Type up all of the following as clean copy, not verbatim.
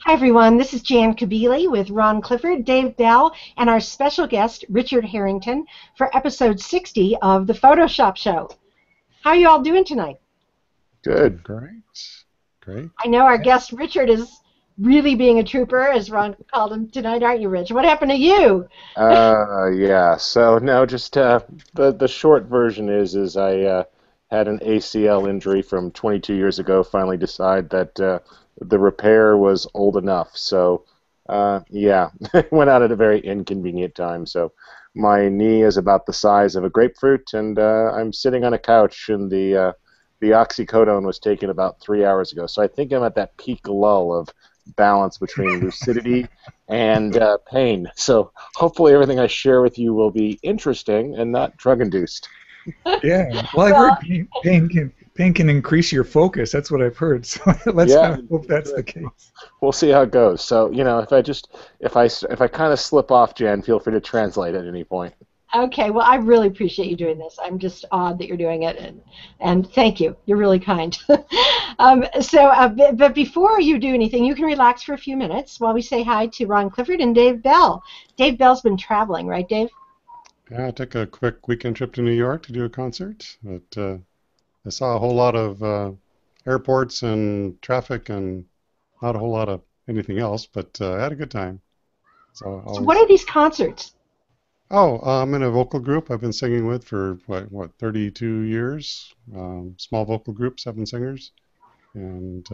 Hi, everyone. This is Jan Kabili with Ron Clifford, Dave Bell, and our special guest, Richard Harrington, for episode 60 of the Photoshop Show. How are you all doing tonight? Good. Great. I know our guest, Richard, is really being a trooper, as Ron called him tonight, aren't you, Rich? What happened to you? Yeah. So no, just the short version is I had an ACL injury from 22 years ago. Finally, decide that the repair was old enough. So yeah, it went out at a very inconvenient time. So my knee is about the size of a grapefruit, and I'm sitting on a couch, and the oxycodone was taken about 3 hours ago. So I think I'm at that peak lull of balance between lucidity and pain. So hopefully everything I share with you will be interesting and not drug-induced. Yeah. Well, I've heard pain can increase your focus. That's what I've heard. So let's hope that's the case. We'll see how it goes. So if I kind of slip off, Jan, feel free to translate at any point. Okay, well, I really appreciate you doing this. I'm just awed that you're doing it, and thank you. You're really kind. But before you do anything, you can relax for a few minutes while we say hi to Ron Clifford and Dave Bell. Dave Bell's been traveling, right, Dave? Yeah, I took a quick weekend trip to New York to do a concert, but I saw a whole lot of airports and traffic and not a whole lot of anything else, but I had a good time. So what are these concerts? Oh, I'm in a vocal group I've been singing with for, 32 years. Small vocal group, 7 singers. And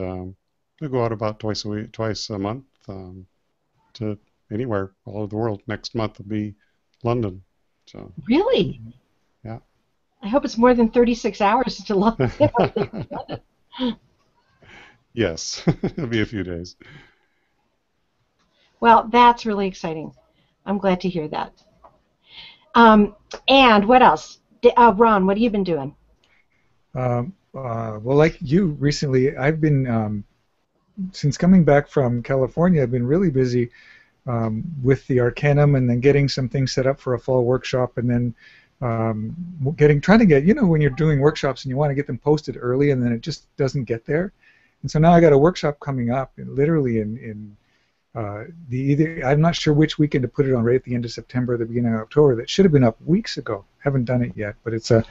we go out about twice a month to anywhere all over the world. Next month will be London. So. Really? Yeah. I hope it's more than 36 hours to London. Yes, it'll be a few days. Well, that's really exciting. I'm glad to hear that. And what else? Ron, what have you been doing? Well, like you recently, I've been, since coming back from California, I've been really busy with the Arcanum and then getting some things set up for a fall workshop, and then trying to get, when you're doing workshops and you want to get them posted early and then it just doesn't get there. And so now I got a workshop coming up, literally in I'm not sure which weekend to put it on, right at the end of September, the beginning of October. That should have been up weeks ago. Haven't done it yet, but it's a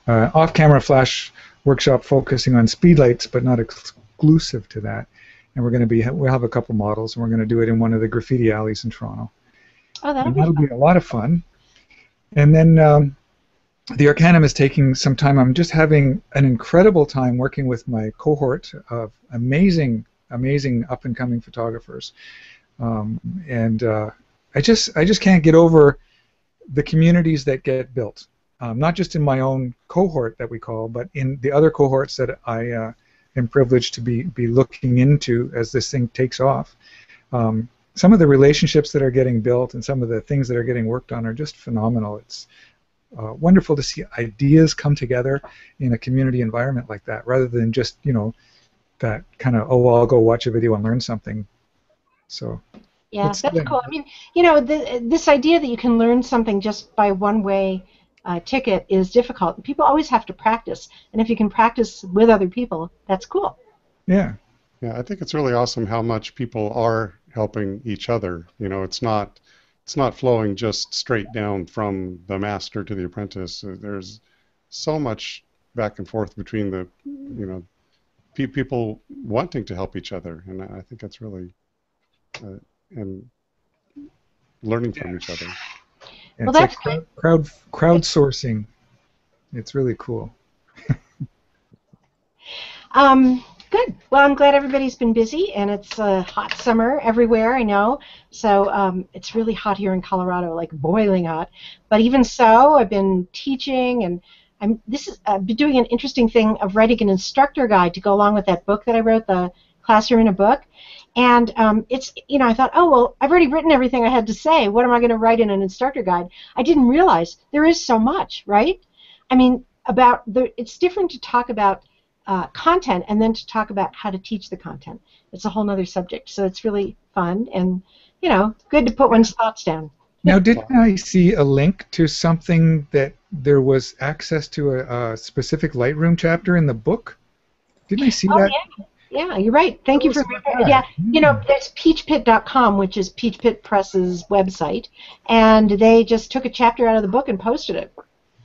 off-camera flash workshop focusing on speedlights, but not exclusive to that. And we'll have a couple models, and we're going to do it in one of the graffiti alleys in Toronto. Oh, that'll be a lot of fun. And then the Arcanum is taking some time. I'm just having an incredible time working with my cohort of amazing up-and-coming photographers, and I just can't get over the communities that get built, not just in my own cohort that we call, but in the other cohorts that I am privileged to be looking into as this thing takes off. Some of the relationships that are getting built and some of the things that are getting worked on are just phenomenal. It's wonderful to see ideas come together in a community environment like that, rather than just that kind of, I'll go watch a video and learn something. So yeah, that's cool. I mean, this idea that you can learn something just by one-way ticket is difficult. People always have to practice, and if you can practice with other people, that's cool. Yeah. Yeah, I think it's really awesome how much people are helping each other. It's not flowing just straight down from the master to the apprentice. There's so much back and forth between the, people wanting to help each other, and I think that's really and learning from each other. And well, that's like crowdsourcing. It's really cool. Good. Well, I'm glad everybody's been busy, and it's a hot summer everywhere, I know. So it's really hot here in Colorado, like boiling hot. But even so, I've been teaching, and I've been doing an interesting thing of writing an instructor guide to go along with that book that I wrote, the Classroom in a Book. And it's, I thought, oh, well, I've already written everything I had to say. What am I going to write in an instructor guide? I didn't realize there is so much, right? I mean, it's different to talk about content and then to talk about how to teach the content. It's a whole other subject. So it's really fun and, good to put one's thoughts down. Now, didn't I see a link to something that there was access to a specific Lightroom chapter in the book? Didn't I see that? Yeah. Yeah, you're right. Thank you for yeah. You know, there's peachpit.com, which is Peach Pit Press's website, and they just took a chapter out of the book and posted it.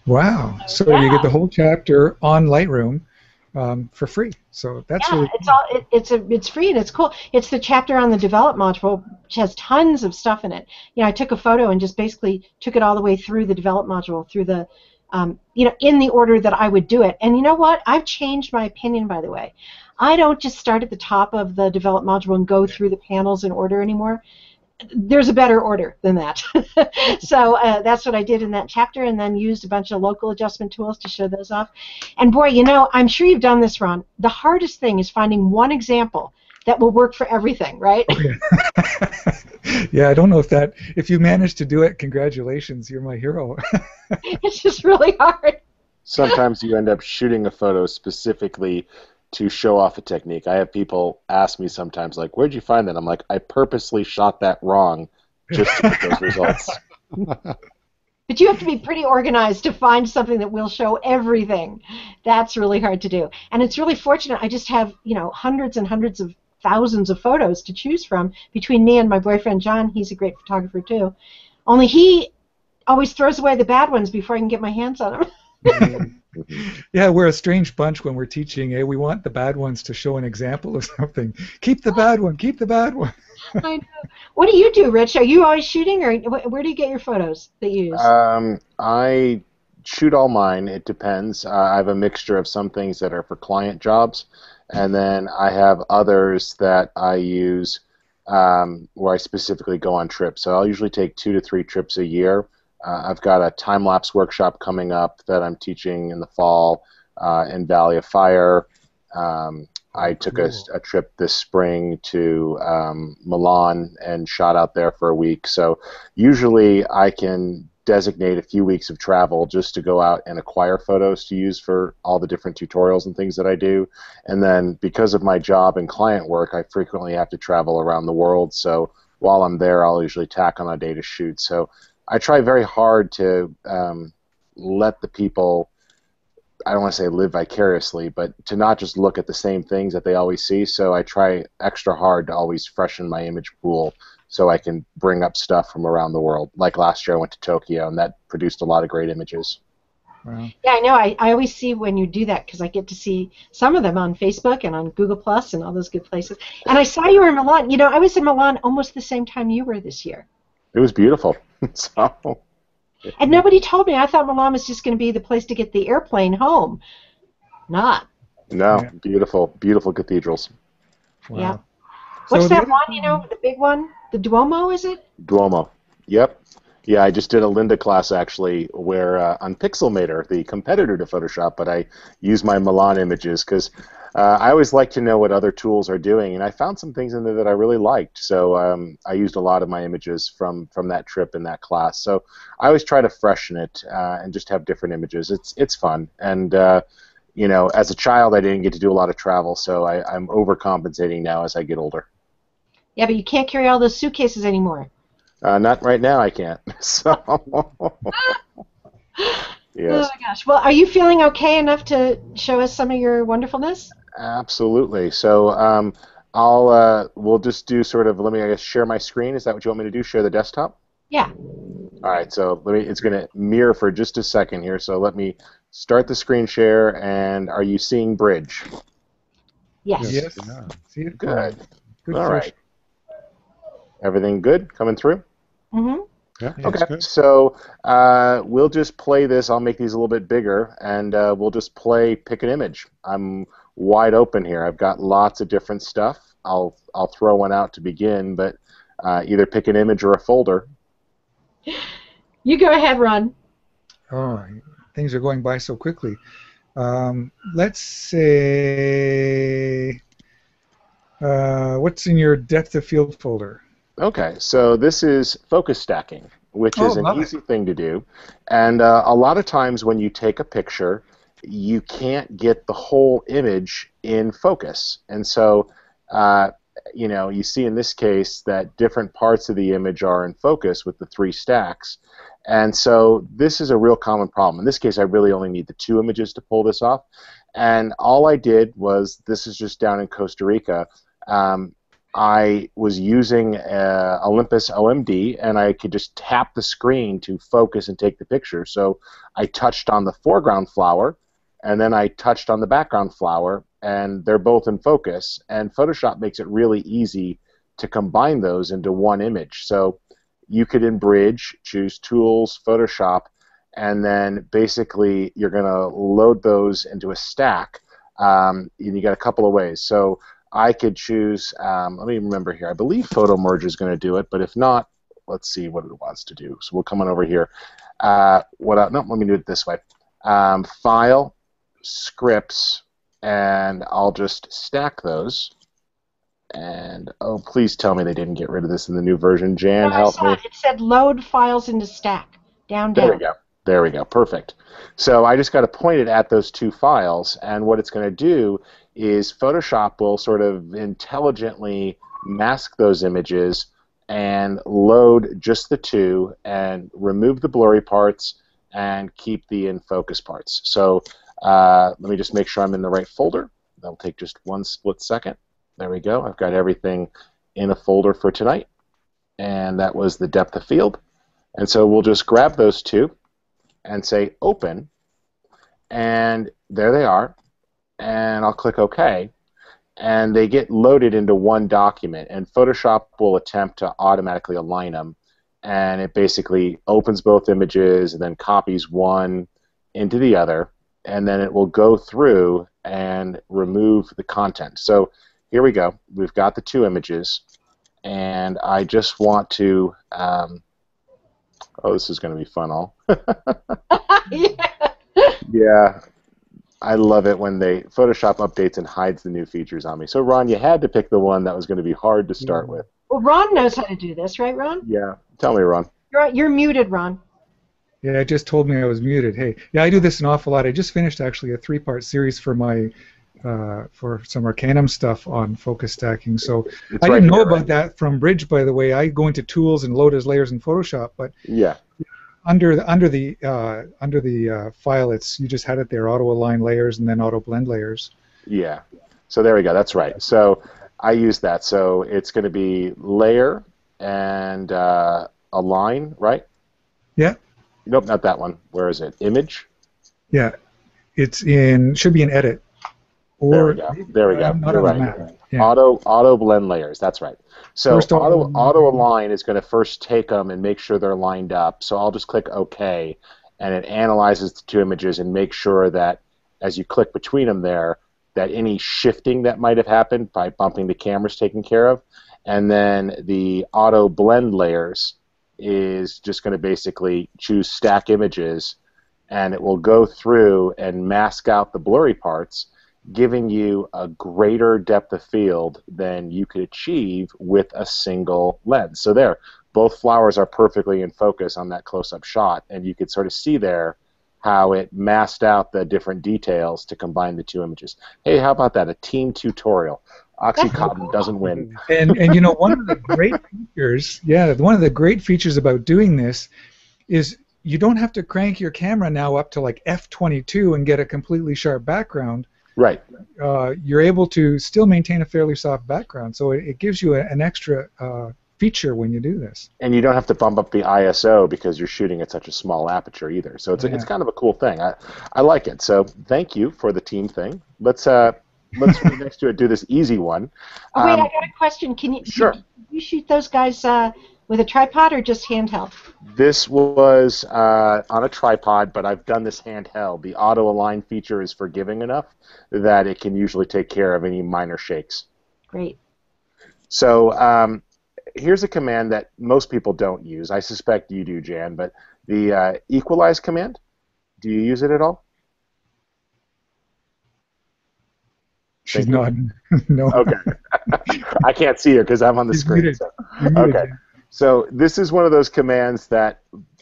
Wow! So you get the whole chapter on Lightroom for free. So that's really cool. It's free and it's cool. It's the chapter on the develop module, which has tons of stuff in it. You know, I took a photo and just basically took it all the way through the develop module, through the you know, in the order that I would do it. And you know what? I've changed my opinion, by the way. I don't just start at the top of the develop module and go through the panels in order anymore. There's a better order than that. So that's what I did in that chapter, and then used a bunch of local adjustment tools to show those off. And boy, you know, I'm sure you've done this, Ron. The hardest thing is finding one example that will work for everything, right? Yeah, I don't know if you managed to do it, congratulations, you're my hero. It's just really hard. Sometimes you end up shooting a photo specifically to show off a technique. I have people ask me sometimes, like, where'd you find that? I'm like, I purposely shot that wrong just to get those results. But you have to be pretty organized to find something that will show everything. That's really hard to do. And it's really fortunate. I just have, you know, hundreds and hundreds of thousands of photos to choose from between me and my boyfriend, John. He's a great photographer, too. Only he always throws away the bad ones before I can get my hands on them. Yeah, we're a strange bunch when we're teaching. We want the bad ones to show an example of something. Keep the bad one. Keep the bad one. I know. What do you do, Rich? Are you always shooting, or where do you get your photos that you use? I shoot all mine. It depends. I have a mixture of some things that are for client jobs, and then I have others that I use where I specifically go on trips. So I'll usually take 2 to 3 trips a year. I've got a time-lapse workshop coming up that I'm teaching in the fall in Valley of Fire. I took a trip this spring to Milan and shot out there for a week. So usually I can designate a few weeks of travel just to go out and acquire photos to use for all the different tutorials and things that I do. And then because of my job and client work, I frequently have to travel around the world. So while I'm there, I'll usually tack on a day to shoot. So I try very hard to let the people, I don't want to say live vicariously, but to not just look at the same things that they always see. So I try extra hard to always freshen my image pool so I can bring up stuff from around the world. Like last year I went to Tokyo, and that produced a lot of great images. Wow. Yeah, I know. I always see when you do that because I get to see some of them on Facebook and on Google Plus and all those good places. And I saw you were in Milan. You know, I was in Milan almost the same time you were this year. It was beautiful. So, and nobody told me. I thought Milan was just going to be the place to get the airplane home. Not. No, yeah. Beautiful, beautiful cathedrals. Wow. Yeah. What's that one, you know, the big one? The Duomo, is it? Duomo. Yep. Yeah, I just did a Linda class, actually, where on Pixelmator, the competitor to Photoshop, but I use my Milan images because I always like to know what other tools are doing, and I found some things in there that I really liked. So I used a lot of my images from that trip in that class. So I always try to freshen it and just have different images. It's fun. And, you know, as a child, I didn't get to do a lot of travel, so I'm overcompensating now as I get older. Yeah, but you can't carry all those suitcases anymore. Not right now, I can't. So, yes. Oh my gosh. Well, are you feeling okay enough to show us some of your wonderfulness? Absolutely. So we'll just do sort of, I guess, share my screen. Is that what you want me to do? Share the desktop? Yeah. All right. So it's going to mirror for just a second here. So let me start the screen share. And are you seeing Bridge? Yes. Yes. Yeah. See it? Good. Good. All right. Everything good coming through? Mm-hmm. Yeah, Okay, good. so we'll just play this. I'll make these a little bit bigger, and we'll just pick an image. I'm wide open here. I've got lots of different stuff. I'll throw one out to begin, but either pick an image or a folder. You go ahead, Ron. Oh, things are going by so quickly. Let's say, what's in your depth of field folder? Okay, so this is focus stacking, which is an easy thing to do. And a lot of times when you take a picture, you can't get the whole image in focus. And so, you know, you see in this case that different parts of the image are in focus with the 3 stacks. And so this is a real common problem. In this case, I really only need the 2 images to pull this off. And all I did was, this is just down in Costa Rica, I was using Olympus OMD, and I could just tap the screen to focus and take the picture. So I touched on the foreground flower, and then I touched on the background flower, and they're both in focus. And Photoshop makes it really easy to combine those into one image. So you could, in Bridge, choose Tools, Photoshop, and then basically you're going to load those into a stack. And you got a couple of ways. So I could choose, let me remember here, I believe Photo Merge is going to do it, but if not, let's see what it wants to do. So we'll come on over here. No, let me do it this way. File, Scripts, and I'll just stack those. And, oh, please tell me they didn't get rid of this in the new version. Jan, No, help me. it said load files into stack. Down. There we go. There we go. Perfect. So I just got to point it at those two files, and what it's going to do is Photoshop will sort of intelligently mask those images and load just the two and remove the blurry parts and keep the in focus parts. So let me just make sure I'm in the right folder. That'll take just one split second. There we go. I've got everything in a folder for tonight, and that was the depth of field. And so we'll just grab those two and say open, and there they are, and I'll click OK, and they get loaded into one document, and Photoshop will attempt to automatically align them, and it basically opens both images and then copies one into the other, and then it will go through and remove the content. So here we go. We've got the two images, and I just want to oh, this is going to be fun, all. Yeah, I love it when Photoshop updates and hides the new features on me. So, Ron, you had to pick the one that was going to be hard to start with. Well, Ron knows how to do this, right, Ron? Yeah. Tell me, Ron. You're muted, Ron. Yeah, it just told me I was muted. Hey, yeah, I do this an awful lot. I just finished actually a 3-part series for my for some Arcanum stuff on focus stacking. So I didn't know about that from Bridge, by the way. I go into Tools and load as layers in Photoshop, but yeah, under the file, you just had it there, auto align layers and then auto blend layers. Yeah. So there we go. That's right. So I use that. So it's going to be layer and align, right? Yeah. Nope, not that one. Where is it? Image. Yeah, should be in Edit. Or, there we go. You're right. Yeah. Auto blend layers. That's right. So auto align is going to first take them and make sure they're lined up. So I'll just click OK, and it analyzes the two images and makes sure that as you click between them there, that any shifting that might have happened by bumping the camera is taken care of. And then the auto blend layers is just going to basically choose stack images, and it will go through and mask out the blurry parts, giving you a greater depth of field than you could achieve with a single lens. So there, both flowers are perfectly in focus on that close-up shot, and you could sort of see there how it masked out the different details to combine the two images. Hey, how about that? A team tutorial. Oxycontin doesn't win. And you know, one of the great features, one of the great features about doing this is you don't have to crank your camera now up to like f/22 and get a completely sharp background. Right. You're able to still maintain a fairly soft background, so it gives you an extra feature when you do this. And you don't have to bump up the ISO because you're shooting at such a small aperture either. So it's kind of a cool thing. I like it. So thank you for the team thing. Let's next to it do this easy one. Oh, wait, I got a question. Can you shoot those guys with a tripod or just handheld? This was on a tripod, but I've done this handheld. The auto align feature is forgiving enough that it can usually take care of any minor shakes. Great. So here's a command that most people don't use. I suspect you do, Jan, but the Equalize command, do you use it at all? She's nodding. No. Okay. I can't see her because I'm on the screen. So. Okay. So this is one of those commands that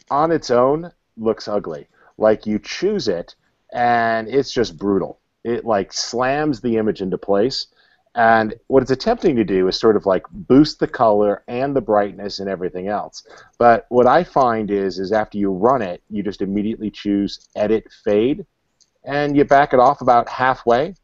on its own looks ugly. Like you choose it and it's just brutal. It like slams the image into place. And what it's attempting to do is sort of like boost the color and the brightness and everything else. But what I find is after you run it, you just immediately choose Edit Fade, and you back it off about halfway,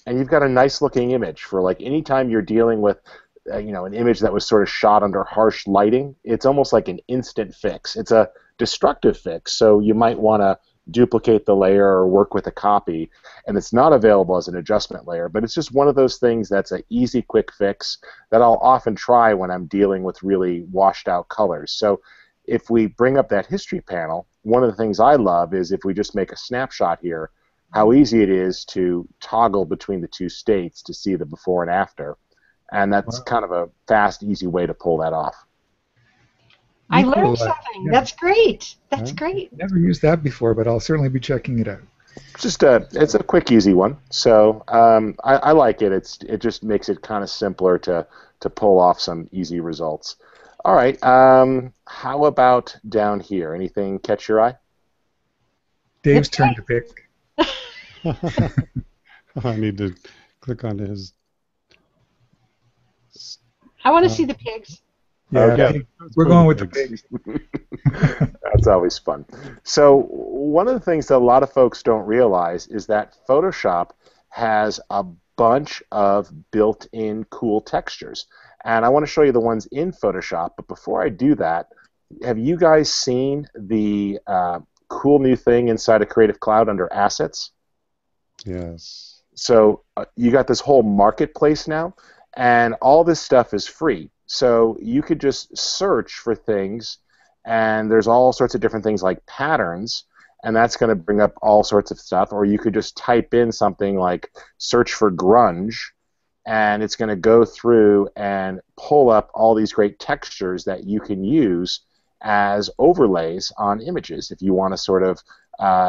and you've got a nice looking image for like anytime you're dealing with an image that was sort of shot under harsh lighting. It's almost like an instant fix. It's a destructive fix, so you might want to duplicate the layer or work with a copy, and it's not available as an adjustment layer, but it's just one of those things that's an easy, quick fix that I'll often try when I'm dealing with really washed out colors. So if we bring up that history panel, one of the things I love is if we just make a snapshot here, how easy it is to toggle between the two states to see the before and after. And that's kind of a fast, easy way to pull that off. I learned something. Yeah. That's great. That's great. Never used that before, but I'll certainly be checking it out. It's a quick, easy one. So I like it. It just makes it kind of simpler to pull off some easy results. All right. How about down here? Anything catch your eye? Dave's turn to pick. I need to click onto his. I want to see the pigs. Yeah, okay. We're going with the pigs. That's always fun. So one of the things that a lot of folks don't realize is that Photoshop has a bunch of built-in cool textures. And I want to show you the ones in Photoshop, but before I do that, have you guys seen the cool new thing inside of Creative Cloud under Assets? Yes. So you got this whole marketplace now, and all this stuff is free. So you could just search for things, and there's all sorts of different things like patterns, and that's going to bring up all sorts of stuff. Or you could just type in something like search for grunge, and it's going to go through and pull up all these great textures that you can use as overlays on images if you want to sort of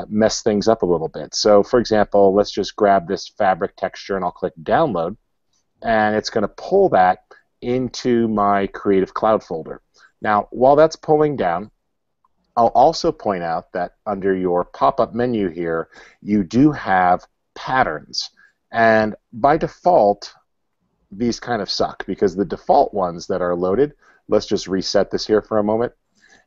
mess things up a little bit. So for example, let's just grab this fabric texture, and I'll click download, and it's going to pull that into my Creative Cloud folder. Now, while that's pulling down, I'll also point out that under your pop-up menu here, you do have patterns. And by default, these kind of suck, because the default ones that are loaded, let's just reset this here for a moment,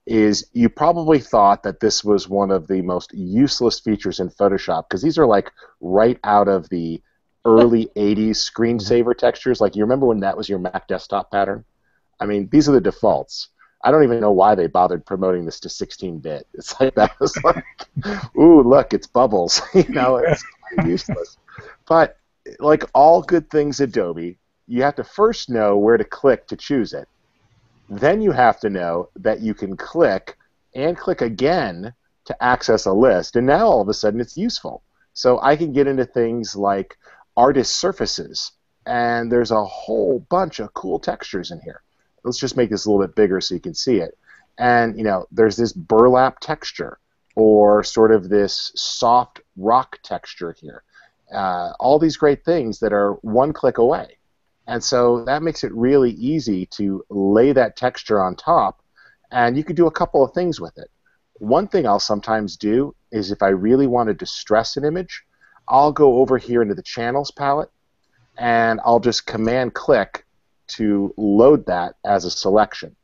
is you probably thought that this was one of the most useless features in Photoshop, because these are like right out of the early 80s screensaver textures. Like, you remember when that was your Mac desktop pattern? I mean, these are the defaults. I don't even know why they bothered promoting this to 16-bit. It's like, that was like, ooh, look, it's bubbles. It's useless. But like all good things Adobe, you have to first know where to click to choose it. Then you have to know that you can click and click again to access a list. And now all of a sudden it's useful. So I can get into things like artist surfaces, and there's a whole bunch of cool textures in here. Let's just make this a little bit bigger so you can see it. And there's this burlap texture, or sort of this soft rock texture here. All these great things that are one click away. And so that makes it really easy to lay that texture on top, and you could do a couple of things with it. One thing I'll sometimes do is, if I really want to distress an image, I'll go over here into the Channels palette, and I'll just Command-click to load that as a selection.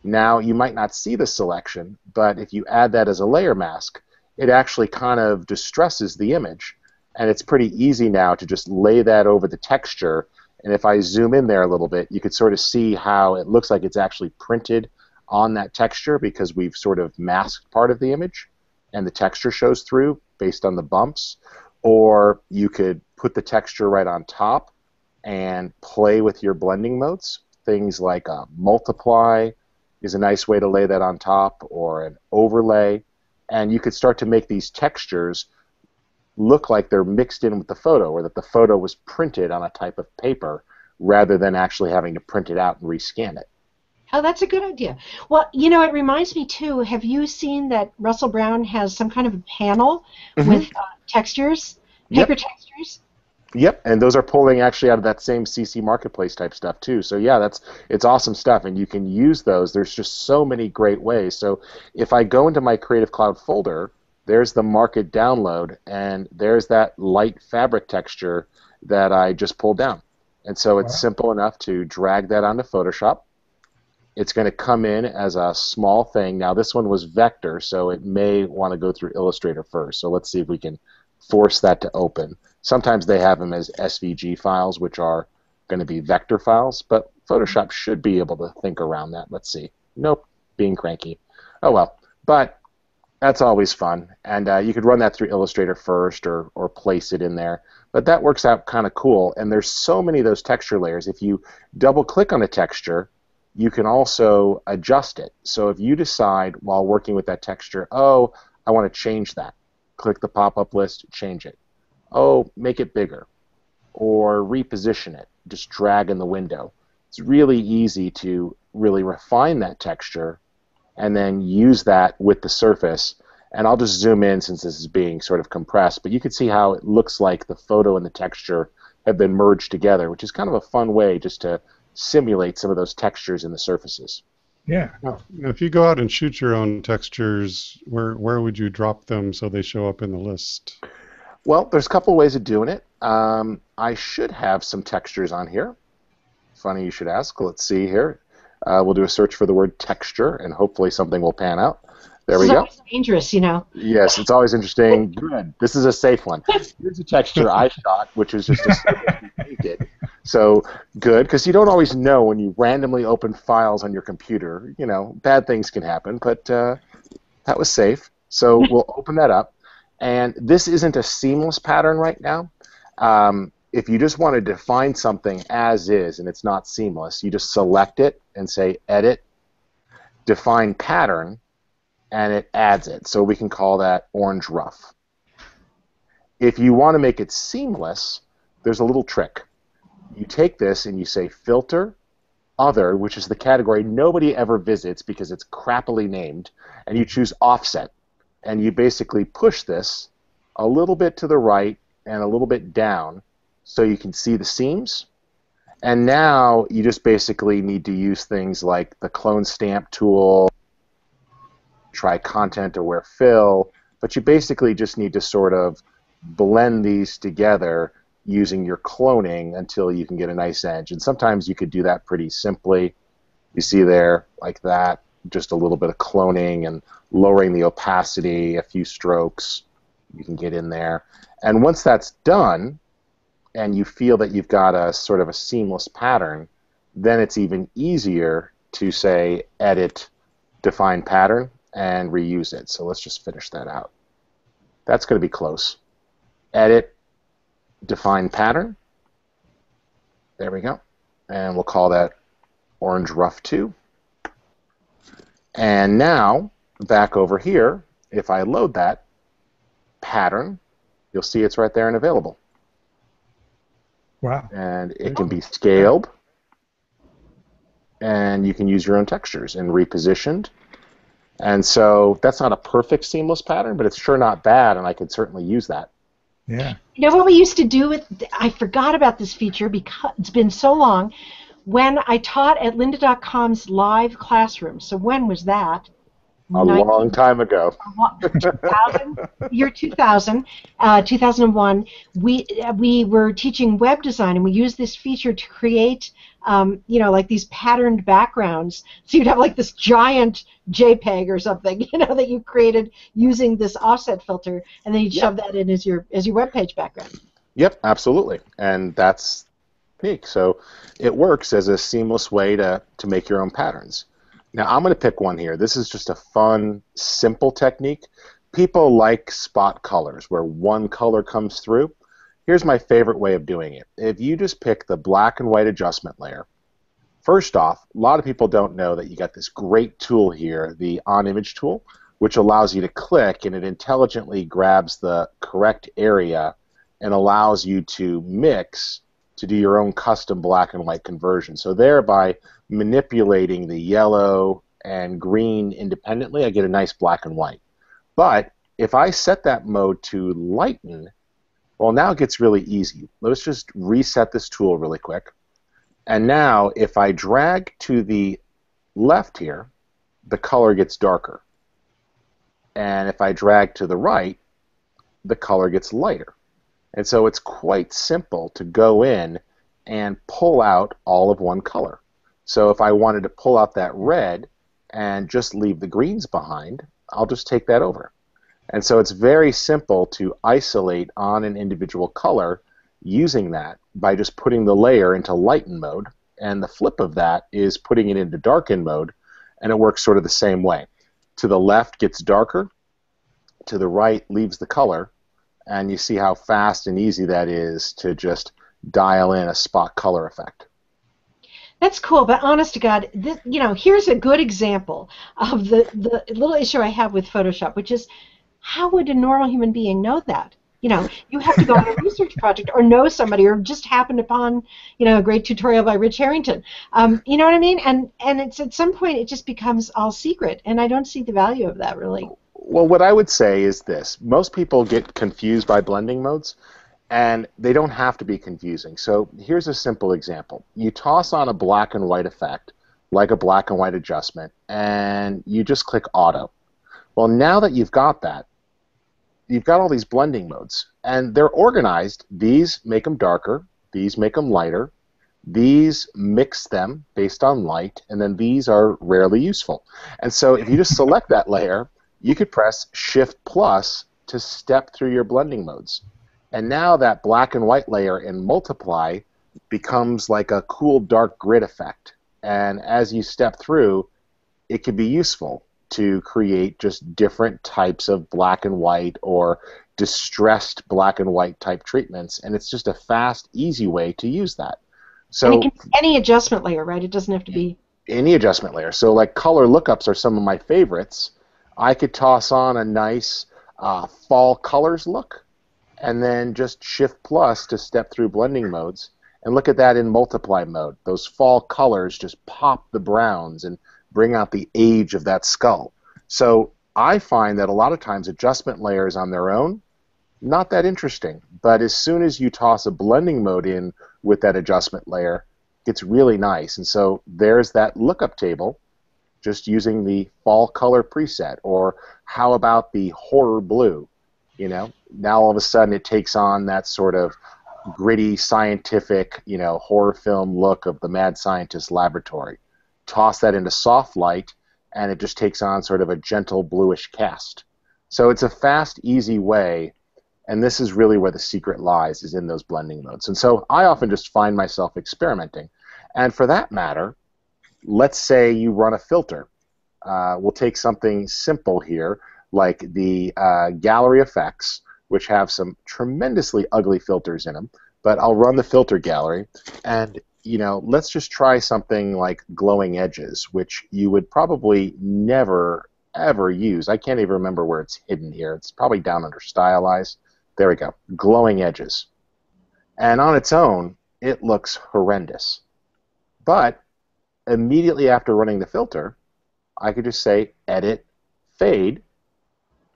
Now, you might not see the selection, but if you add that as a layer mask, it actually kind of distresses the image, and it's pretty easy now to just lay that over the texture. And if I zoom in there a little bit, you could sort of see how it looks like it's actually printed on that texture, because we've sort of masked part of the image, and the texture shows through based on the bumps. Or you could put the texture right on top and play with your blending modes. Things like a multiply is a nice way to lay that on top, or an overlay. And you could start to make these textures look like they're mixed in with the photo, or that the photo was printed on a type of paper rather than actually having to print it out and rescan it. Oh, that's a good idea. Well, it reminds me, too, have you seen that Russell Brown has some kind of a panel with textures, paper textures? Yep, and those are pulling actually out of that same CC Marketplace type stuff, too. So, yeah, it's awesome stuff, and you can use those. There's just so many great ways. So if I go into my Creative Cloud folder, there's the Market download, and there's that light fabric texture that I just pulled down. And so it's simple enough to drag that onto Photoshop. It's going to come in as a small thing. Now, this one was vector, so it may want to go through Illustrator first. So let's see if we can force that to open. Sometimes they have them as SVG files, which are going to be vector files, but Photoshop should be able to think around that. Let's see. Nope, being cranky. Oh well, but that's always fun, and you could run that through Illustrator first or place it in there, but that works out kind of cool, and there's so many of those texture layers. If you double-click on a texture, you can also adjust it. So if you decide while working with that texture, oh, I want to change that, click the pop-up list, change it. Oh, make it bigger, or reposition it, just drag in the window. It's really easy to really refine that texture and then use that with the surface. And I'll just zoom in since this is being sort of compressed, but you can see how it looks like the photo and the texture have been merged together, which is kind of a fun way just to simulate some of those textures in the surfaces. Yeah. Now, if you go out and shoot your own textures, where would you drop them so they show up in the list? Well, there's a couple ways of doing it. I should have some textures on here. Funny you should ask. Let's see here. We'll do a search for the word texture, and hopefully something will pan out. There we go. It's dangerous, you know. Yes, it's always interesting. Good. This is a safe one. Here's a texture I shot, which is just a surface we painted. So good, because you don't always know when you randomly open files on your computer. You know, bad things can happen, but that was safe. So we'll open that up. And this isn't a seamless pattern right now. If you just want to define something as is and it's not seamless, you just select it and say Edit, Define Pattern, and it adds it. So we can call that orange rough. If you want to make it seamless, there's a little trick. You take this and you say Filter, Other, which is the category nobody ever visits because it's crappily named, and you choose Offset. And you basically push this a little bit to the right and a little bit down so you can see the seams. And now you just basically need to use things like the clone stamp tool, try content aware fill, but you basically just need to sort of blend these together using your cloning until you can get a nice edge. And sometimes you could do that pretty simply. You see there, like that, just a little bit of cloning and lowering the opacity, a few strokes, you can get in there. And once that's done, and you feel that you've got a sort of a seamless pattern, then it's even easier to say Edit, Define Pattern, and reuse it. So let's just finish that out. That's going to be close. Edit, Define Pattern. There we go. And we'll call that Orange Rough 2. And now, back over here, if I load that pattern, you'll see it's right there and available. Wow. And it can be scaled, and you can use your own textures and repositioned. And so that's not a perfect seamless pattern, but it's sure not bad, and I could certainly use that. Yeah. You know what we used to do with, I forgot about this feature because it's been so long, when I taught at lynda.com's live classroom. So when was that? A long time ago. 2000, year 2000, 2001, we were teaching web design, and we used this feature to create, you know, like these patterned backgrounds. So you'd have like this giant JPEG or something, you know, that you created using this offset filter, and then you'd shove that in as your web page background. Yep, absolutely, and that's unique. So it works as a seamless way to make your own patterns. Now, I'm going to pick one here. This is just a fun, simple technique. People like spot colors, where one color comes through. Here's my favorite way of doing it. If you just pick the black and white adjustment layer, first off, a lot of people don't know that you got this great tool here, the on-image tool, which allows you to click, and it intelligently grabs the correct area and allows you to mix to do your own custom black and white conversion. So thereby manipulating the yellow and green independently, I get a nice black and white. But if I set that mode to lighten, well, now it gets really easy. Let's just reset this tool really quick. And now if I drag to the left here, the color gets darker. And if I drag to the right, the color gets lighter. And so it's quite simple to go in and pull out all of one color. So if I wanted to pull out that red and just leave the greens behind, I'll just take that over. And so it's very simple to isolate on an individual color using that by just putting the layer into lighten mode. And the flip of that is putting it into darken mode, and it works sort of the same way. To the left gets darker, to the right leaves the color, and you see how fast and easy that is to just dial in a spot color effect. That's cool, but honest to God, this, here's a good example of the little issue I have with Photoshop, which is, how would a normal human being know that? You have to go on a research project or know somebody or just happened upon, a great tutorial by Rich Harrington. You know what I mean? And it's at some point it just becomes all secret, and I don't see the value of that really. Well, what I would say is this. Most people get confused by blending modes, and they don't have to be confusing. So here's a simple example. You toss on a black and white effect, like a black and white adjustment, and you just click Auto. Well, now that you've got that, you've got all these blending modes, and they're organized. These make them darker, these make them lighter, these mix them based on light, and then these are rarely useful. And so if you just select that layer, you could press Shift plus to step through your blending modes. And now that black and white layer in Multiply becomes like a cool dark grid effect. And as you step through, it can be useful to create just different types of black and white or distressed black and white type treatments, and it's just a fast, easy way to use that. So and it can be any adjustment layer, right? It doesn't have to be any adjustment layer. So like color lookups are some of my favorites. I could toss on a nice fall colors look, and then just Shift plus to step through blending modes, and look at that in Multiply mode. Those fall colors just pop the browns and bring out the age of that skull. So I find that a lot of times adjustment layers on their own, not that interesting. But as soon as you toss a blending mode in with that adjustment layer, it's really nice. And so there's that lookup table, just using the fall color preset. Or how about the horror blue? Now all of a sudden it takes on that sort of gritty, scientific, horror film look of the mad scientist laboratory. Toss that into soft light, and it just takes on sort of a gentle bluish cast. So it's a fast, easy way, and this is really where the secret lies, is in those blending modes. And so I often just find myself experimenting. And for that matter, let's say you run a filter. We'll take something simple here, like the gallery effects, which have some tremendously ugly filters in them, but I'll run the filter gallery, and let's just try something like glowing edges, which you would probably never, ever use. I can't even remember where it's hidden here. It's probably down under Stylize. There we go. Glowing edges. And on its own, it looks horrendous. But immediately after running the filter, I could just say Edit, Fade.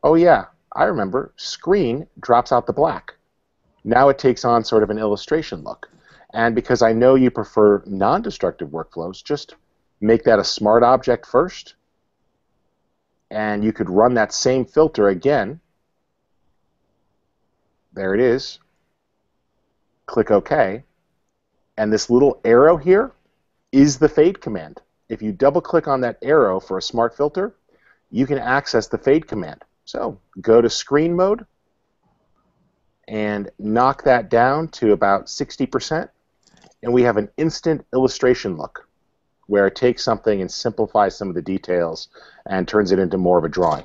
Oh yeah, I remember. Screen drops out the black. Now it takes on sort of an illustration look. And because I know you prefer non-destructive workflows, just make that a smart object first, and you could run that same filter again. There it is. Click OK. And this little arrow here is the fade command. If you double-click on that arrow for a smart filter, you can access the fade command. So go to screen mode and knock that down to about 60%. And we have an instant illustration look where it takes something and simplifies some of the details and turns it into more of a drawing.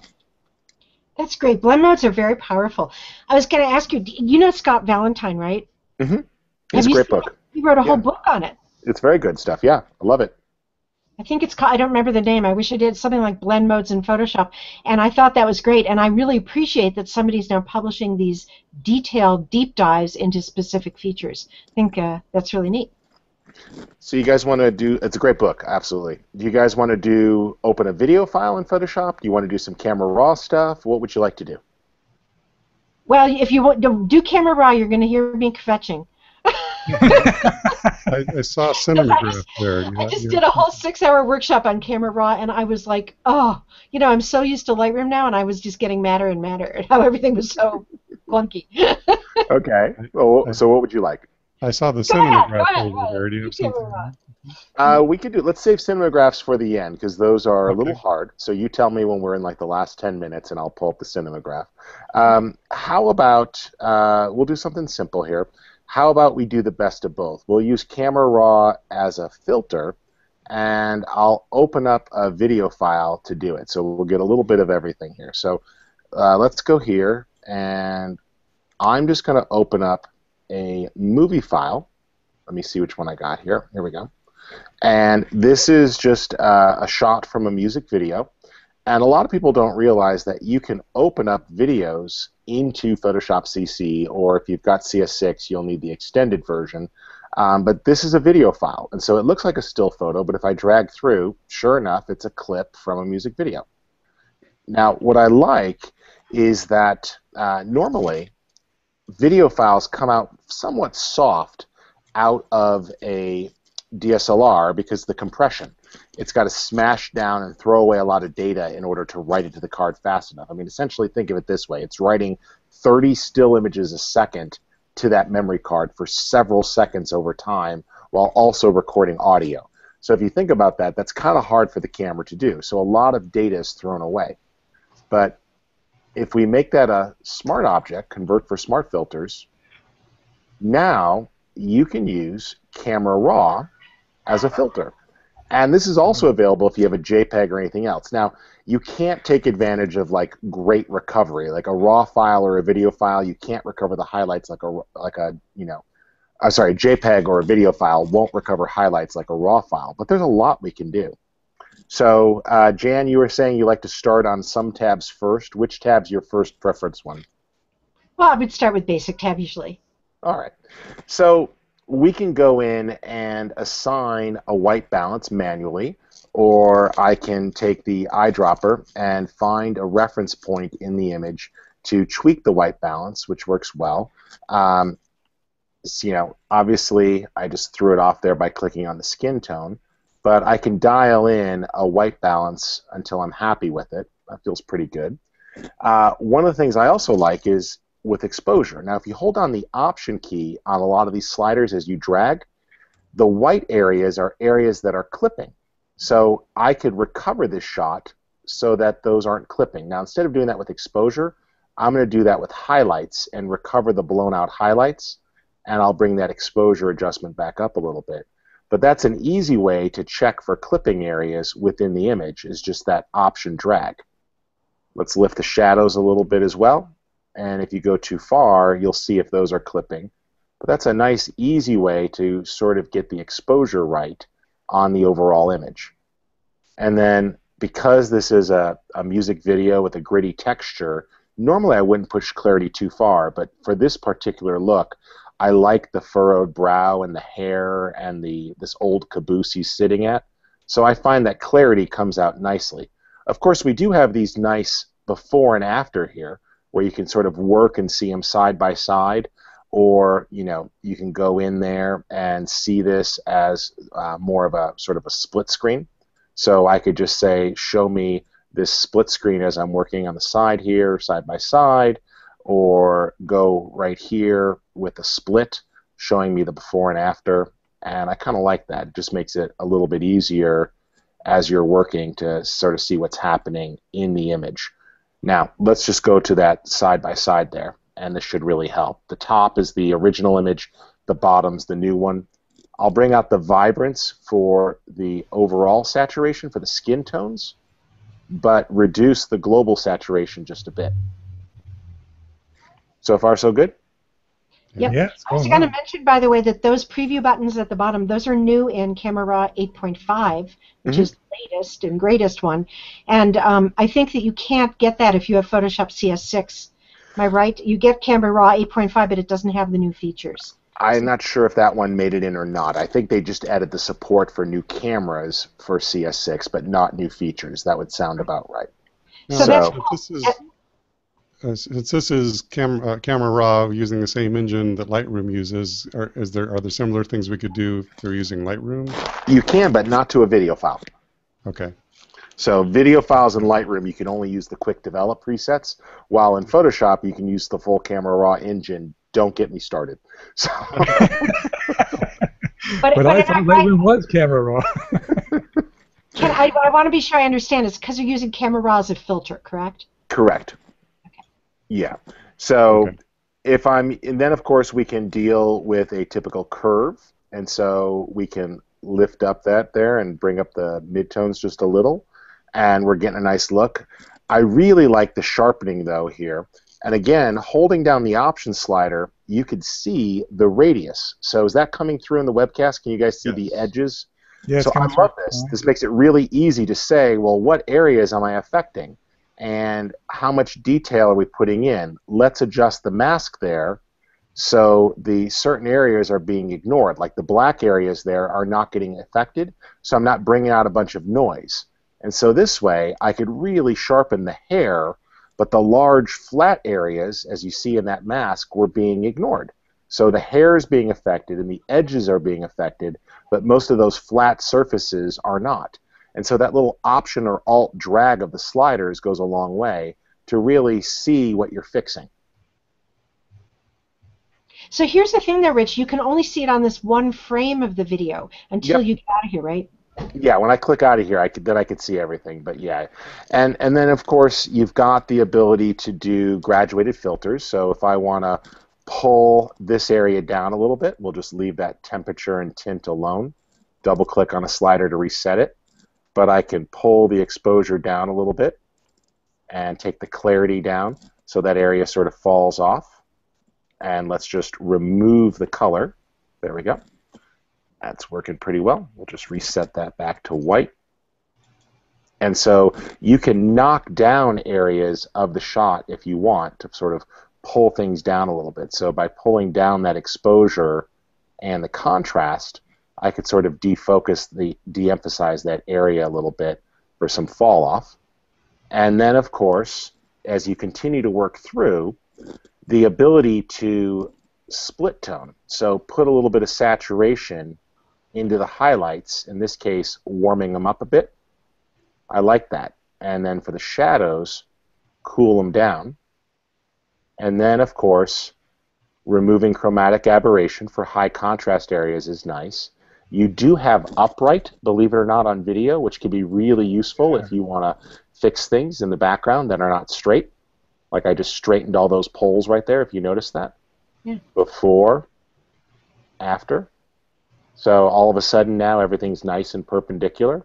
That's great. Blend modes are very powerful. I was going to ask you, you know Scott Valentine, right? Mm-hmm. It's a great book. He wrote a whole book on it. It's very good stuff. Yeah, I love it. I think it's called, I don't remember the name. I wish I did, something like Blend Modes in Photoshop. And I thought that was great. And I really appreciate that somebody's now publishing these detailed deep dives into specific features. I think that's really neat. So you guys want to do, it's a great book, absolutely. Do you guys want to open a video file in Photoshop? Do you want to do some camera raw stuff? What would you like to do? Well, if you do camera raw, you're going to hear me kvetching. I saw a cinematograph there. I just did a whole 6-hour workshop on camera raw, and I was like, oh, I'm so used to Lightroom now, and I was just getting madder and madder at how everything was so clunky. Okay. Well, so what would you like? I saw the cinematograph over there. Do you have something? We could do. Let's save cinemagraphs for the end because those are a little Okay. hard. So you tell me when we're in like the last 10 minutes, and I'll pull up the cinemagraph. How about we'll do something simple here? How about we do the best of both? We'll use Camera Raw as a filter, and I'll open up a video file to do it. So we'll get a little bit of everything here. So let's go here, and I'm just going to open up a movie file. Let me see which one I got here. Here we go. And this is just a shot from a music video. And a lot of people don't realize that you can open up videos into Photoshop CC, or if you've got CS6, you'll need the extended version. But this is a video file, and so it looks like a still photo, but if I drag through, sure enough, it's a clip from a music video. Now, what I like is that normally video files come out somewhat soft out of a DSLR because the compression. It's got to smash down and throw away a lot of data in order to write it to the card fast enough. I mean, essentially think of it this way. It's writing 30 still images a second to that memory card for several seconds over time while also recording audio. So if you think about that, that's kind of hard for the camera to do. So a lot of data is thrown away. But if we make that a smart object, convert for smart filters, now you can use Camera Raw as a filter. And this is also available if you have a JPEG or anything else. Now, you can't take advantage of like great recovery, like a RAW file or a video file. You can't recover the highlights like a JPEG or a video file won't recover highlights like a RAW file. But there's a lot we can do. So, Jan, you were saying you like to start on some tabs first. Which tab's your first preference one? Well, I would start with basic tab usually. All right. So we can go in and assign a white balance manually, or I can take the eyedropper and find a reference point in the image to tweak the white balance, which works well. So, obviously, I just threw it off there by clicking on the skin tone, but I can dial in a white balance until I'm happy with it. That feels pretty good. One of the things I also like is with exposure. Now, if you hold on the Option key on a lot of these sliders as you drag, the white areas are areas that are clipping. So I could recover this shot so that those aren't clipping. Now, instead of doing that with exposure, I'm going to do that with highlights and recover the blown out highlights, and I'll bring that exposure adjustment back up a little bit. But that's an easy way to check for clipping areas within the image, is just that Option drag. Let's lift the shadows a little bit as well. And if you go too far, you'll see if those are clipping. But that's a nice, easy way to sort of get the exposure right on the overall image. And then, because this is a music video with a gritty texture, normally I wouldn't push clarity too far, but for this particular look, I like the furrowed brow and the hair and this old caboose he's sitting at. So I find that clarity comes out nicely. Of course, we do have these nice before and after here, where you can sort of work and see them side by side, or you can go in there and see this as more of a sort of a split screen. So I could just say, show me this split screen as I'm working on the side here, side by side, or go right here with a split, showing me the before and after. And I kind of like that. It just makes it a little bit easier as you're working to sort of see what's happening in the image. Now, let's just go to that side by side there, and this should really help. The top is the original image, the bottom's the new one. I'll bring out the vibrance for the overall saturation for the skin tones, but reduce the global saturation just a bit. So far, so good? Yep. Yeah, it's I was going going to well. mention, by the way, that those preview buttons at the bottom, those are new in Camera Raw 8.5, which is the latest and greatest one. And I think that you can't get that if you have Photoshop CS6. Am I right? You get Camera Raw 8.5, but it doesn't have the new features. I'm not sure if that one made it in or not. I think they just added the support for new cameras for CS6, but not new features. That would sound about right. So that's Since this is Camera Raw using the same engine that Lightroom uses, are there similar things we could do if they're using Lightroom? You can, but not to a video file. Okay. So video files in Lightroom, you can only use the quick develop presets, while in Photoshop, you can use the full Camera Raw engine. Don't get me started. So But I thought Lightroom was camera raw. I want to be sure I understand. It's because you're using camera raw as a filter, correct? Correct. Okay. Yeah. So Okay. and then of course we can deal with a typical curve, and so we can lift up that there and bring up the midtones just a little, and we're getting a nice look. I really like the sharpening though here. And again, holding down the option slider, you could see the radius. So is that coming through in the webcast? Can you guys see the Yes. edges? Yeah, it's So I coming through. love this. This makes it really easy to say, well, what areas am I affecting? And how much detail are we putting in? Let's adjust the mask there so the certain areas are being ignored. Like the black areas there are not getting affected, so I'm not bringing out a bunch of noise. And so this way, I could really sharpen the hair, but the large flat areas, as you see in that mask, were being ignored. So the hair is being affected and the edges are being affected, but most of those flat surfaces are not. And so that little option or alt drag of the sliders goes a long way to really see what you're fixing. So here's the thing, though, Rich. You can only see it on this one frame of the video until you get out of here, right? Yeah, when I click out of here, I could see everything. But yeah, and then of course you've got the ability to do graduated filters. So if I want to pull this area down a little bit, we'll just leave that temperature and tint alone. Double click on a slider to reset it. But I can pull the exposure down a little bit and take the clarity down so that area sort of falls off. And let's just remove the color. There we go. That's working pretty well. We'll just reset that back to white. And so you can knock down areas of the shot if you want to sort of pull things down a little bit. So by pulling down that exposure and the contrast, I could sort of de-emphasize that area a little bit for some fall off. And then, of course, as you continue to work through, the ability to split tone. So put a little bit of saturation into the highlights, in this case, warming them up a bit. I like that. And then for the shadows, cool them down. And then, of course, removing chromatic aberration for high contrast areas is nice. You do have upright, believe it or not, on video, which can be really useful if you want to fix things in the background that are not straight. Like I just straightened all those poles right there, if you notice that. Yeah. Before, after. So all of a sudden now everything's nice and perpendicular.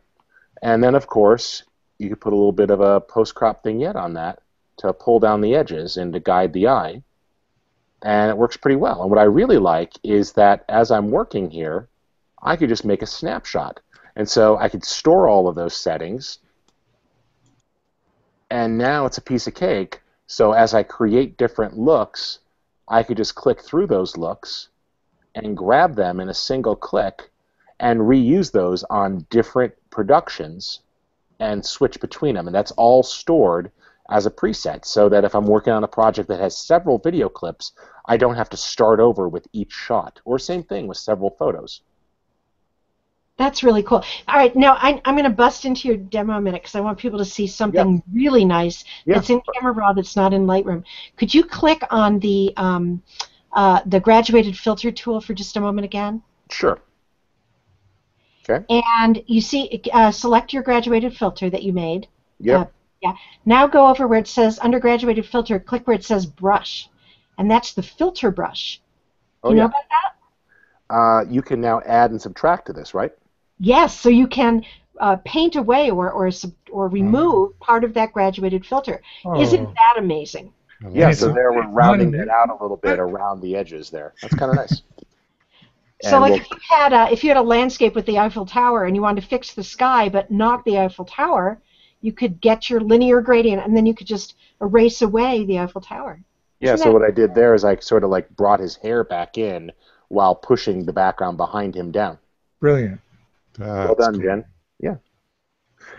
And then, of course, you could put a little bit of a post-crop vignette on that to pull down the edges and to guide the eye. And it works pretty well. And what I really like is that as I'm working here, I could just make a snapshot. And so I could store all of those settings. And now it's a piece of cake. So as I create different looks, I could just click through those looks and grab them in a single click and reuse those on different productions and switch between them. And that's all stored as a preset, so that if I'm working on a project that has several video clips, I don't have to start over with each shot. Or same thing with several photos. That's really cool. All right, now I'm going to bust into your demo a minute because I want people to see something really nice that's in Camera Raw that's not in Lightroom. Could you click on the graduated filter tool for just a moment again? Sure. Okay. And you see, select your graduated filter that you made. Yep. Yeah. Now go over where it says under graduated filter, click where it says brush, and that's the filter brush. Do you know about that? You can now add and subtract to this, right? Yes, so you can paint away or remove part of that graduated filter. Isn't that amazing? Yeah, so there we're rounding that out a little bit around the edges there. That's kind of nice. So like if you had a landscape with the Eiffel Tower and you wanted to fix the sky but not the Eiffel Tower, you could get your linear gradient and then you could just erase away the Eiffel Tower. Yeah, so what I did there is I sort of like brought his hair back in while pushing the background behind him down. Brilliant. Well done, Jen. Yeah.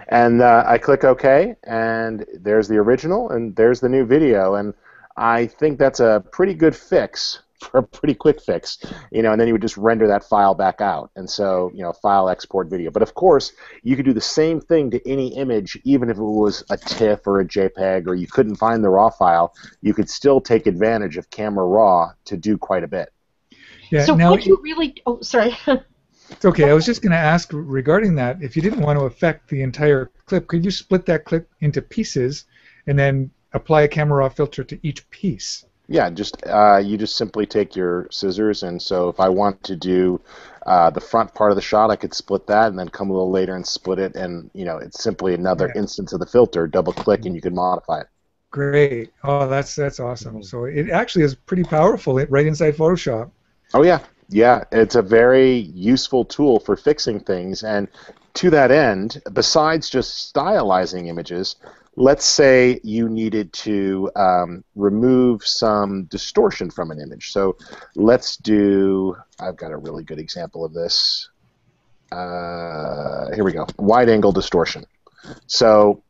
And I click OK, and there's the original, and there's the new video. And I think that's a pretty good fix for a pretty quick fix, and then you would just render that file back out. And so, file, export video. But of course, you could do the same thing to any image, even if it was a TIFF or a JPEG, or you couldn't find the RAW file. You could still take advantage of Camera Raw to do quite a bit. Yeah, so now, what you really... Oh, sorry. It's okay. I was just going to ask regarding that, if you didn't want to affect the entire clip, could you split that clip into pieces and then apply a camera raw filter to each piece? Yeah, just you just simply take your scissors, and so if I want to do the front part of the shot, I could split that, and then come a little later and split it, and it's simply another Yeah. instance of the filter. Double click, and you can modify it. Great. Oh, that's awesome. So it actually is pretty powerful right inside Photoshop. Oh yeah, yeah. It's a very useful tool for fixing things, and to that end, besides just stylizing images, let's say you needed to remove some distortion from an image. So let's do, I've got a really good example of this. Here we go, wide angle distortion. So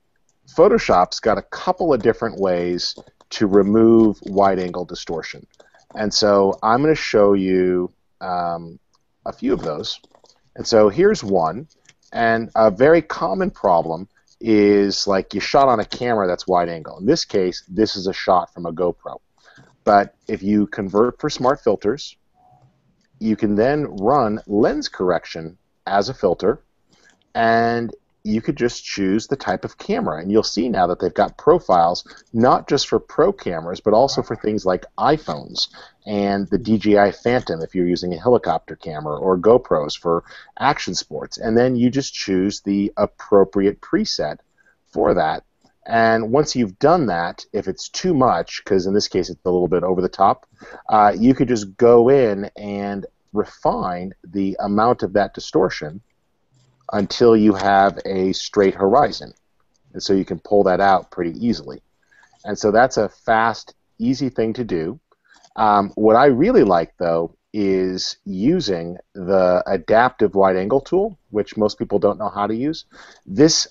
Photoshop's got a couple of different ways to remove wide angle distortion. And so I'm going to show you a few of those. And so here's one. And a very common problem is like you shot on a camera that's wide angle. In this case, this is a shot from a GoPro. But if you convert for smart filters, you can then run lens correction as a filter, and you could just choose the type of camera. And you'll see now that they've got profiles not just for pro cameras, but also for things like iPhones and the DJI Phantom if you're using a helicopter camera, or GoPros for action sports. And then you just choose the appropriate preset for that. And once you've done that, if it's too much, because in this case it's a little bit over the top, you could just go in and refine the amount of that distortion until you have a straight horizon. And so you can pull that out pretty easily. And so that's a fast, easy thing to do. What I really like, though, is using the adaptive wide angle tool, which most people don't know how to use.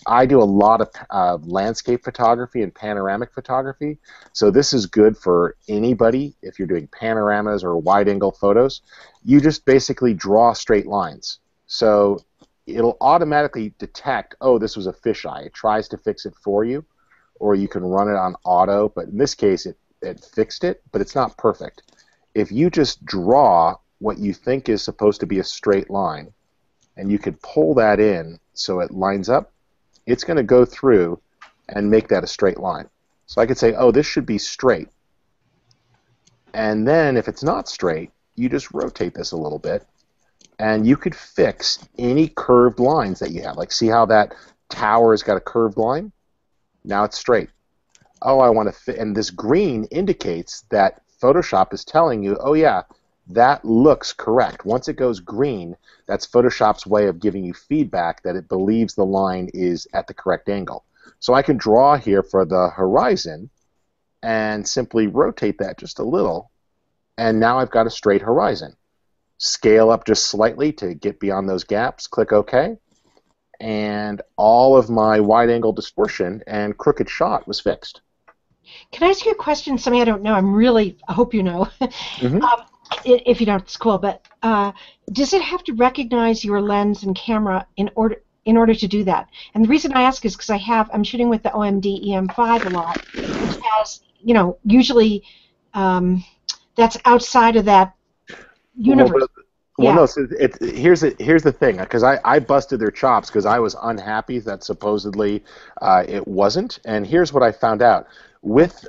I do a lot of landscape photography and panoramic photography, so this is good for anybody if you're doing panoramas or wide angle photos. You just basically draw straight lines. So it'll automatically detect, oh, this was a fisheye. It tries to fix it for you, or you can run it on auto, but in this case it fixed it, but it's not perfect. If you just draw what you think is supposed to be a straight line, and you could pull that in so it lines up, it's going to go through and make that a straight line. So I could say, oh, this should be straight. And then if it's not straight, you just rotate this a little bit, and you could fix any curved lines that you have. Like, see how that tower has got a curved line? Now it's straight. Oh, I want to fit, and this green indicates that Photoshop is telling you, oh yeah, that looks correct. Once it goes green, that's Photoshop's way of giving you feedback that it believes the line is at the correct angle. So I can draw here for the horizon and simply rotate that just a little, and now I've got a straight horizon. Scale up just slightly to get beyond those gaps, click OK, and all of my wide angle distortion and crooked shot was fixed. Can I ask you a question? Something I don't know. I hope you know. Mm-hmm. If you don't, it's cool. But does it have to recognize your lens and camera in order to do that? And the reason I ask is because I'm shooting with the OMD EM5 a lot, which has, usually that's outside of that universe. Well, no. So here's the thing, because I busted their chops because I was unhappy that supposedly it wasn't, and here's what I found out.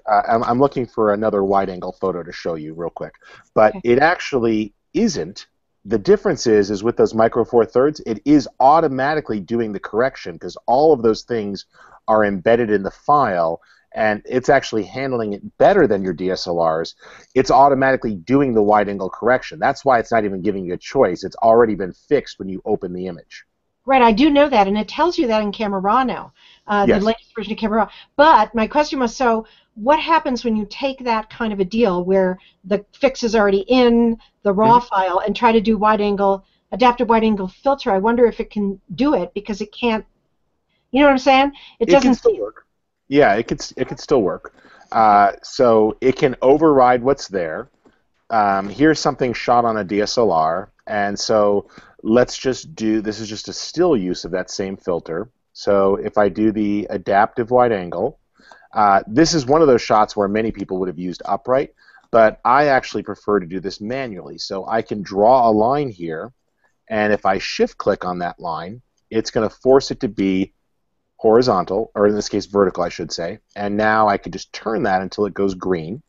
I'm looking for another wide-angle photo to show you real quick, but okay. It actually isn't. The difference is with those micro four thirds, it is automatically doing the correction because all of those things are embedded in the file, and it's actually handling it better than your DSLRs. It's automatically doing the wide-angle correction. That's why it's not even giving you a choice. It's already been fixed when you open the image. Right, I do know that, and it tells you that in Camera Raw now, yes. The latest version of Camera Raw. But my question was, so what happens when you take that kind of a deal where the fix is already in the raw file and try to do adaptive wide-angle filter? I wonder if it can do it because it can't. You know what I'm saying? It doesn't can still work. Yeah, it could still work. So it can override what's there. Here's something shot on a DSLR, and so let's just do, this is just a still use of that same filter. So if I do the adaptive wide angle, this is one of those shots where many people would have used upright, but I actually prefer to do this manually. So I can draw a line here, And if I shift-click on that line, it's going to force it to be horizontal, or in this case vertical, I should say. And now I can just turn that until it goes green.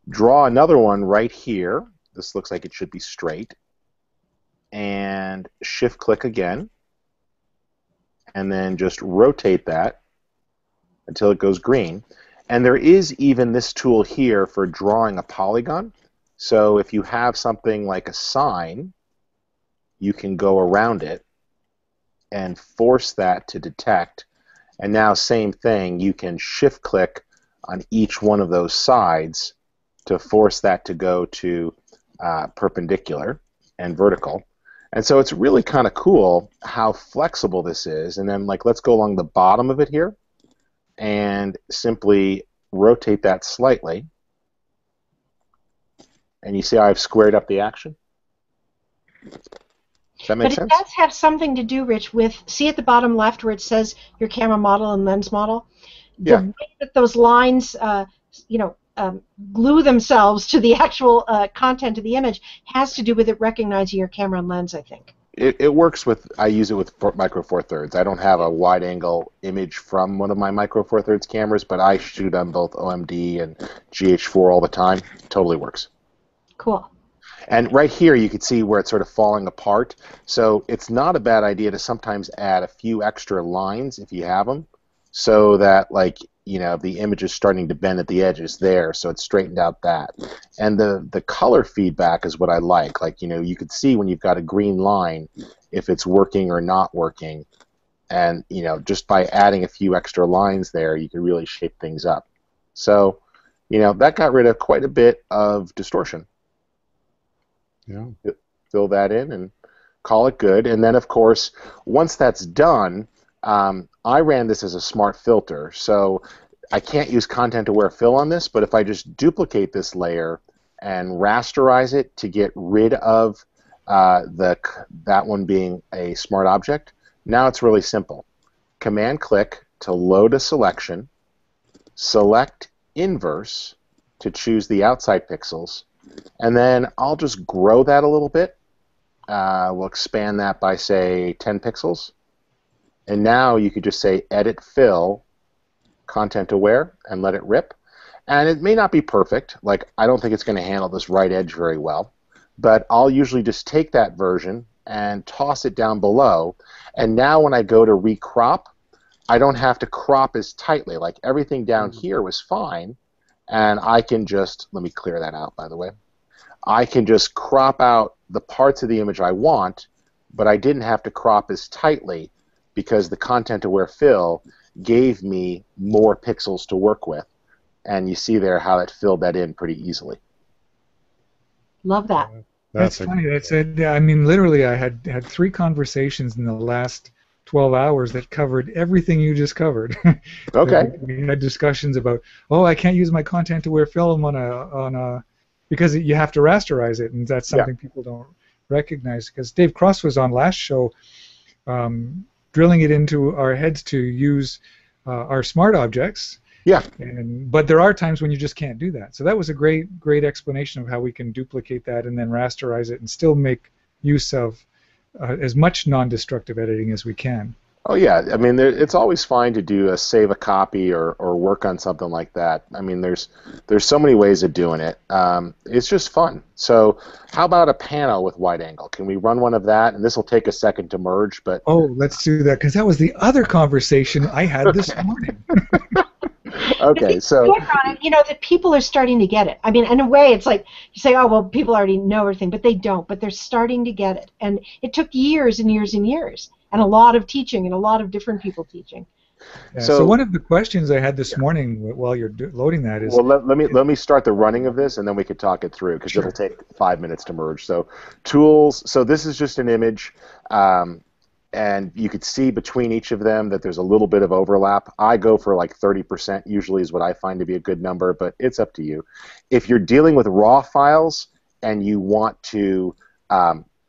Draw another one right here. This looks like it should be straight. And shift-click again. And then just rotate that until it goes green. And there is even this tool here for drawing a polygon. So if you have something like a sign, you can go around it and force that to detect. And now, same thing, you can shift-click on each one of those sides to force that to go to perpendicular and vertical. And so it's really kind of cool how flexible this is. And then, like, let's go along the bottom of it here and simply rotate that slightly. And you see how I've squared up the action? Does that make sense? But it does have something to do, Rich, with, see at the bottom left where it says your camera model and lens model? Yeah. The way that those lines, glue themselves to the actual content of the image has to do with it recognizing your camera and lens, I think. It works with, I use it with Micro Four Thirds. I don't have a wide angle image from one of my Micro Four Thirds cameras, but I shoot on both OMD and GH4 all the time. Totally works. Cool. And right here you can see where it's sort of falling apart. So it's not a bad idea to sometimes add a few extra lines if you have them, so that, like, you know, the image is starting to bend at the edges there, so it's straightened out that. And the color feedback is what I like. Like, you know, you could see when you've got a green line if it's working or not working. And, you know, just by adding a few extra lines there, you can really shape things up. So, you know, that got rid of quite a bit of distortion. Yeah. Fill that in and call it good. And then, of course, once that's done, I ran this as a smart filter, so I can't use content-aware fill on this, but if I just duplicate this layer and rasterize it to get rid of that one being a smart object, now it's really simple. Command-click to load a selection, select inverse to choose the outside pixels, and then I'll just grow that a little bit. We'll expand that by, say, 10 pixels. And now you could just say edit fill content aware and let it rip. And it may not be perfect. Like, I don't think it's going to handle this right edge very well. But I'll usually just take that version and toss it down below. And now when I go to recrop, I don't have to crop as tightly. Like, everything down here was fine. And I can just, let me clear that out, by the way. I can just crop out the parts of the image I want, but I didn't have to crop as tightly because the content-aware fill gave me more pixels to work with. And you see there how it filled that in pretty easily. Love that. That's funny. That's it. I mean, literally, I had 3 conversations in the last 12 hours that covered everything you just covered. Okay. We had discussions about, oh, I can't use my content-aware film on a because you have to rasterize it, and that's something people don't recognize. Because Dave Cross was on last show, drilling it into our heads to use our smart objects. Yeah. But there are times when you just can't do that. So that was a great explanation of how we can duplicate that and then rasterize it and still make use of as much non-destructive editing as we can. Oh yeah, I mean, it's always fine to do a save a copy or work on something like that. I mean, there's so many ways of doing it. It's just fun. So how about a pano with wide angle? Can we run one of that? And this will take a second to merge, but let's do that, because that was the other conversation I had this morning. Okay, so you know that people are starting to get it. I mean, in a way, it's like you say, "Oh, well, people already know everything," but they don't. But they're starting to get it, and it took years and years and years, and a lot of teaching and a lot of different people teaching. Yeah, so one of the questions I had this morning while you're loading that is, well, let me start the running of this, and then we could talk it through, because it'll take 5 minutes to merge. So tools. So this is just an image. And you could see between each of them that there's a little bit of overlap. I go for like 30% usually is what I find to be a good number, but it's up to you. If you're dealing with raw files and you want to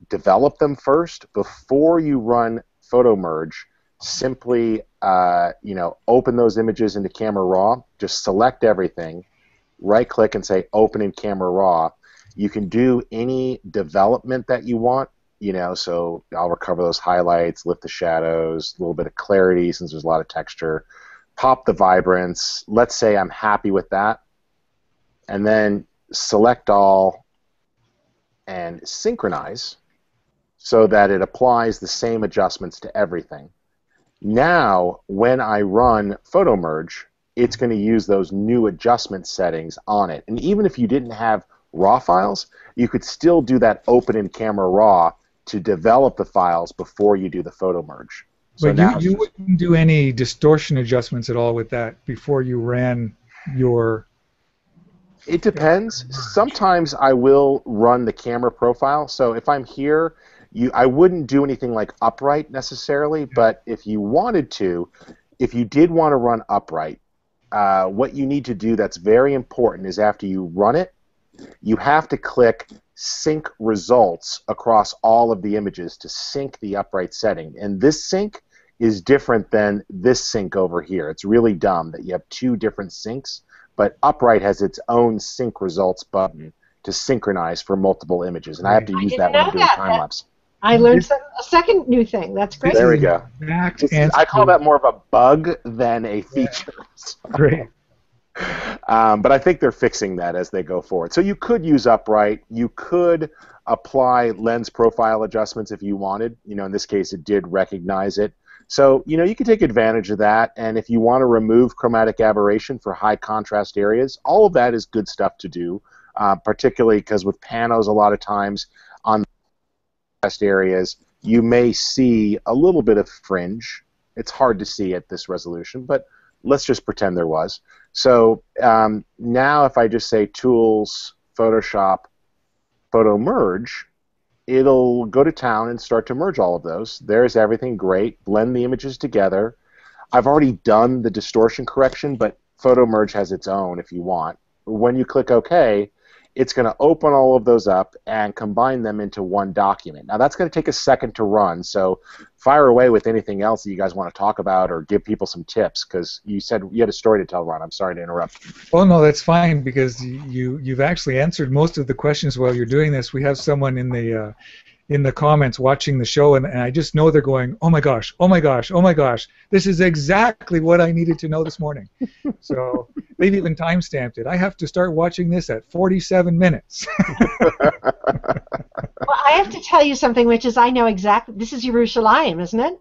develop them first, before you run photo merge, simply open those images into Camera Raw, just select everything, right-click and say Open in Camera Raw. You can do any development that you want you know, so I'll recover those highlights, lift the shadows, a little bit of clarity since there's a lot of texture, pop the vibrance. Let's say I'm happy with that, and then select all and synchronize so that it applies the same adjustments to everything. Now, when I run photo merge, it's going to use those new adjustment settings on it. And even if you didn't have raw files, you could still do that open in camera raw to develop the files before you do the photo merge. So but you wouldn't do any distortion adjustments at all with that before you ran your... It depends. Sometimes I will run the camera profile. So if I'm here, I wouldn't do anything like upright necessarily, but if you wanted to, if you did want to run upright, what you need to do that's very important is after you run it, you have to click sync results across all of the images to sync the upright setting. And this sync is different than this sync over here. It's really dumb that you have two different syncs, but upright has its own sync results button to synchronize for multiple images. And I have to use that when I'm doing time-lapse. I learned a second new thing. That's great. There we go. I call that more of a bug than a feature. So. Great. But I think they're fixing that as they go forward. So you could use upright. You could apply lens profile adjustments if you wanted. You know, in this case, it did recognize it. So, you know, you can take advantage of that. And if you want to remove chromatic aberration for high contrast areas, all of that is good stuff to do, particularly because with panos, a lot of times on contrast areas, you may see a little bit of fringe. It's hard to see at this resolution, but let's just pretend there was. So now if I just say Tools, Photoshop, Photo Merge, it'll go to town and start to merge all of those. There's everything great. Blend the images together. I've already done the distortion correction, but Photo Merge has its own if you want. When you click OK, it's going to open all of those up and combine them into one document. Now, that's going to take a second to run, so fire away with anything else that you guys want to talk about or give people some tips, because you said you had a story to tell, Ron. I'm sorry to interrupt. Oh, no, that's fine, because you've actually answered most of the questions while you're doing this. We have someone in the comments watching the show, and I just know they're going, oh my gosh, oh my gosh, oh my gosh, this is exactly what I needed to know this morning. So they've even time-stamped it. I have to start watching this at 47 minutes. Well, I have to tell you something, which is I know exactly. This is Jerusalem, isn't it?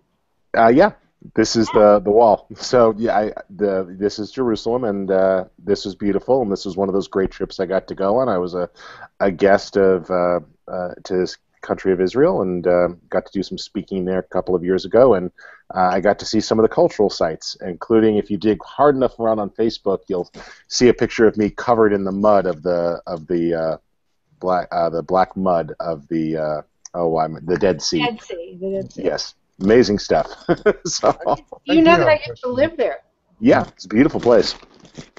Yeah, this is the wall. So yeah, this is Jerusalem, and this was beautiful, and this was one of those great trips I got to go on. I was a guest of to this country of Israel, and got to do some speaking there a couple of years ago, and I got to see some of the cultural sites, including, if you dig hard enough around on Facebook, you'll see a picture of me covered in the mud of the black mud of the the Dead Sea. The Dead Sea. Yes, amazing stuff. So, you know that I used to live there. Yeah, it's a beautiful place.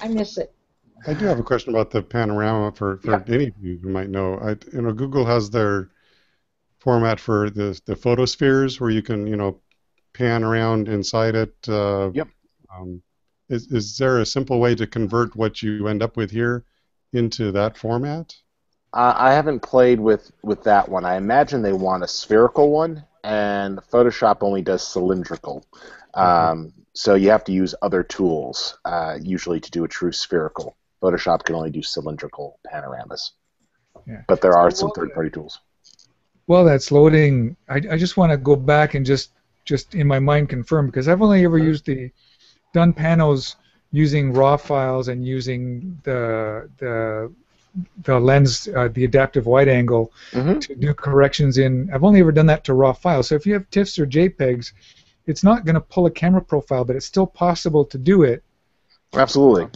I miss it. I do have a question about the panorama for any of you who might know. Google has their format for the photospheres where you can pan around inside it. Yep. Is there a simple way to convert what you end up with here into that format? I haven't played with that one. I imagine they want a spherical one, and Photoshop only does cylindrical. So you have to use other tools usually to do a true spherical. Photoshop can only do cylindrical panoramas. Yeah. But there are some third-party tools. Well, that's loading. I just want to go back and just in my mind confirm, because I've only ever done panos using raw files and using the lens, the adaptive wide angle to do corrections in. I've only ever done that to raw files. So if you have TIFFs or JPEGs, it's not going to pull a camera profile, but it's still possible to do it. Absolutely.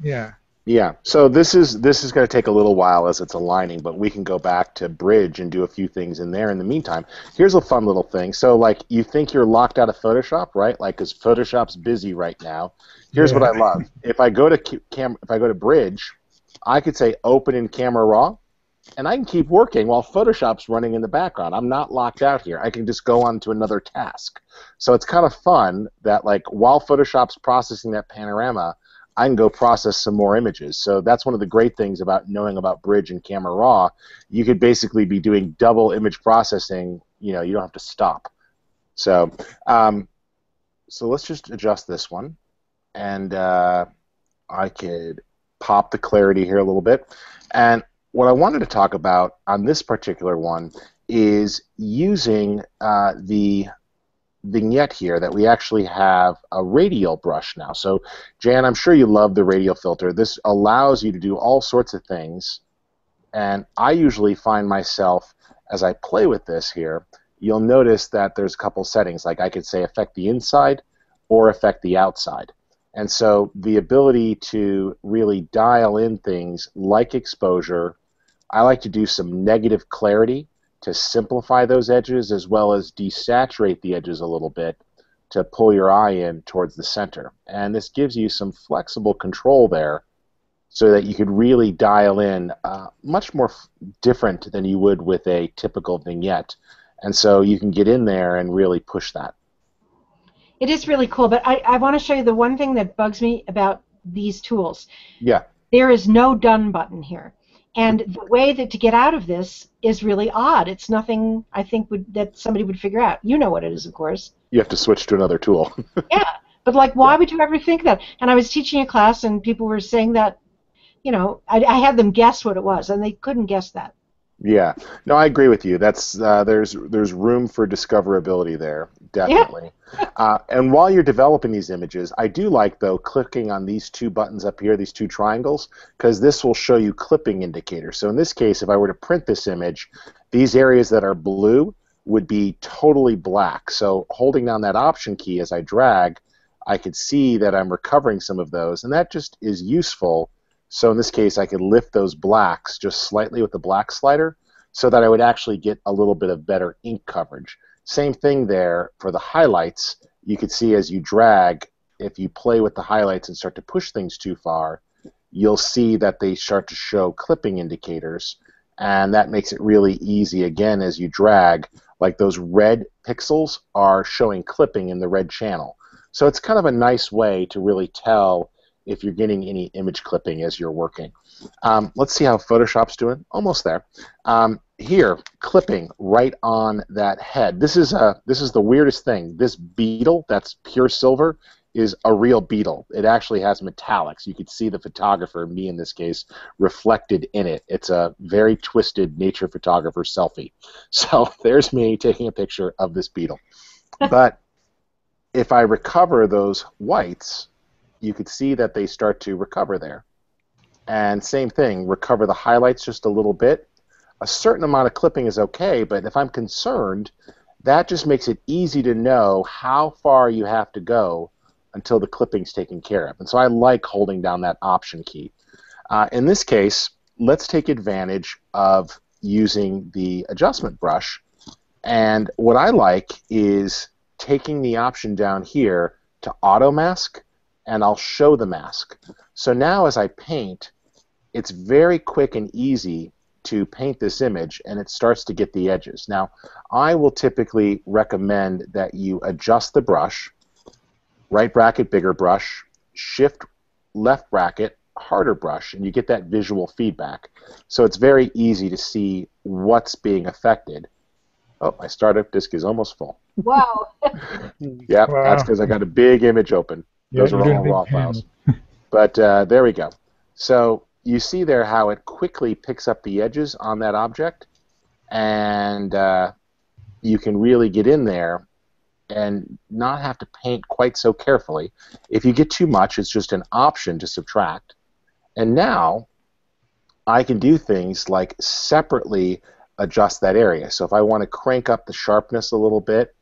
Yeah. Yeah, so this is going to take a little while as it's aligning, but we can go back to Bridge and do a few things in there in the meantime. Here's a fun little thing. So, like, you think you're locked out of Photoshop, right? Like, because Photoshop's busy right now. Here's what I love. If I go to Bridge, I could say Open in Camera Raw, and I can keep working while Photoshop's running in the background. I'm not locked out here. I can just go on to another task. So it's kind of fun that, like, while Photoshop's processing that panorama, I can go process some more images. So that's one of the great things about knowing about Bridge and Camera Raw. You could basically be doing double image processing. You don't have to stop. So, so let's just adjust this one, and I could pop the clarity here a little bit. And what I wanted to talk about on this particular one is using the vignette here that we actually have a radial brush now. So, Jan, I'm sure you love the radial filter. This allows you to do all sorts of things, and I usually find myself, as I play with this here, you'll notice that there's a couple settings, like I could say affect the inside or affect the outside. And so the ability to really dial in things like exposure, I like to do some negative clarity to simplify those edges, as well as desaturate the edges a little bit to pull your eye in towards the center. And this gives you some flexible control there so that you could really dial in much more different than you would with a typical vignette. And so you can get in there and really push that. It is really cool, but I want to show you the one thing that bugs me about these tools. Yeah. There is no done button here. And the way that to get out of this is really odd. It's nothing I think that somebody would figure out. You know what it is, of course. You have to switch to another tool. Yeah, but like, why would you ever think that? And I was teaching a class, and people were saying that, I had them guess what it was, and they couldn't guess that. Yeah, no, I agree with you. That's there's room for discoverability there, definitely. Yeah. And while you're developing these images, I do like, though, clicking on these two buttons up here, these two triangles, because this will show you clipping indicators. So in this case, if I were to print this image, these areas that are blue would be totally black. So holding down that Option key as I drag, I could see that I'm recovering some of those, and that just is useful. So in this case, I could lift those blacks just slightly with the black slider so that I would actually get a little bit of better ink coverage. Same thing there for the highlights. You could see as you drag, if you play with the highlights and start to push things too far, you'll see that they start to show clipping indicators, and that makes it really easy, again, as you drag, like those red pixels are showing clipping in the red channel. So it's kind of a nice way to really tell if you're getting any image clipping as you're working. Let's see how Photoshop's doing. Almost there. Here, clipping right on that head. This is the weirdest thing. This beetle that's pure silver is a real beetle. It actually has metallics. You could see the photographer, me in this case, reflected in it. It's a very twisted nature photographer selfie. So there's me taking a picture of this beetle. But if I recover those whites, you could see that they start to recover there. And same thing, recover the highlights just a little bit. A certain amount of clipping is okay, but if I'm concerned, that just makes it easy to know how far you have to go until the clipping's taken care of. And so I like holding down that Option key. In this case, let's take advantage of using the adjustment brush. And what I like is taking the option down here to auto mask, and I'll show the mask. So now as I paint, it's very quick and easy to paint this image, and it starts to get the edges. Now, I will typically recommend that you adjust the brush, right bracket, bigger brush, shift left bracket, harder brush, and you get that visual feedback. So it's very easy to see what's being affected. Oh, my startup disk is almost full. Wow. Yeah, wow. That's because I got a big image open. Those are all raw files. But there we go. So you see there how it quickly picks up the edges on that object, and you can really get in there and not have to paint quite so carefully. If you get too much, it's just an option to subtract. And now I can do things like separately adjust that area. So if I want to crank up the sharpness a little bit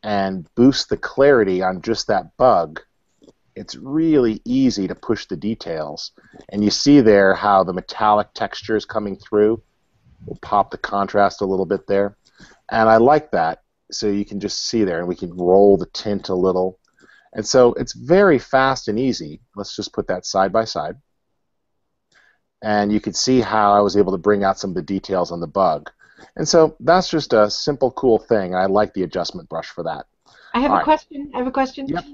and boost the clarity on just that bug, it's really easy to push the details. And you see there how the metallic texture is coming through. We'll pop the contrast a little bit there. And I like that. So you can just see there, and we can roll the tint a little. And so it's very fast and easy. Let's just put that side by side. And you can see how I was able to bring out some of the details on the bug. And so that's just a simple, cool thing. I like the adjustment brush for that. I have a question. I have a question. Yep.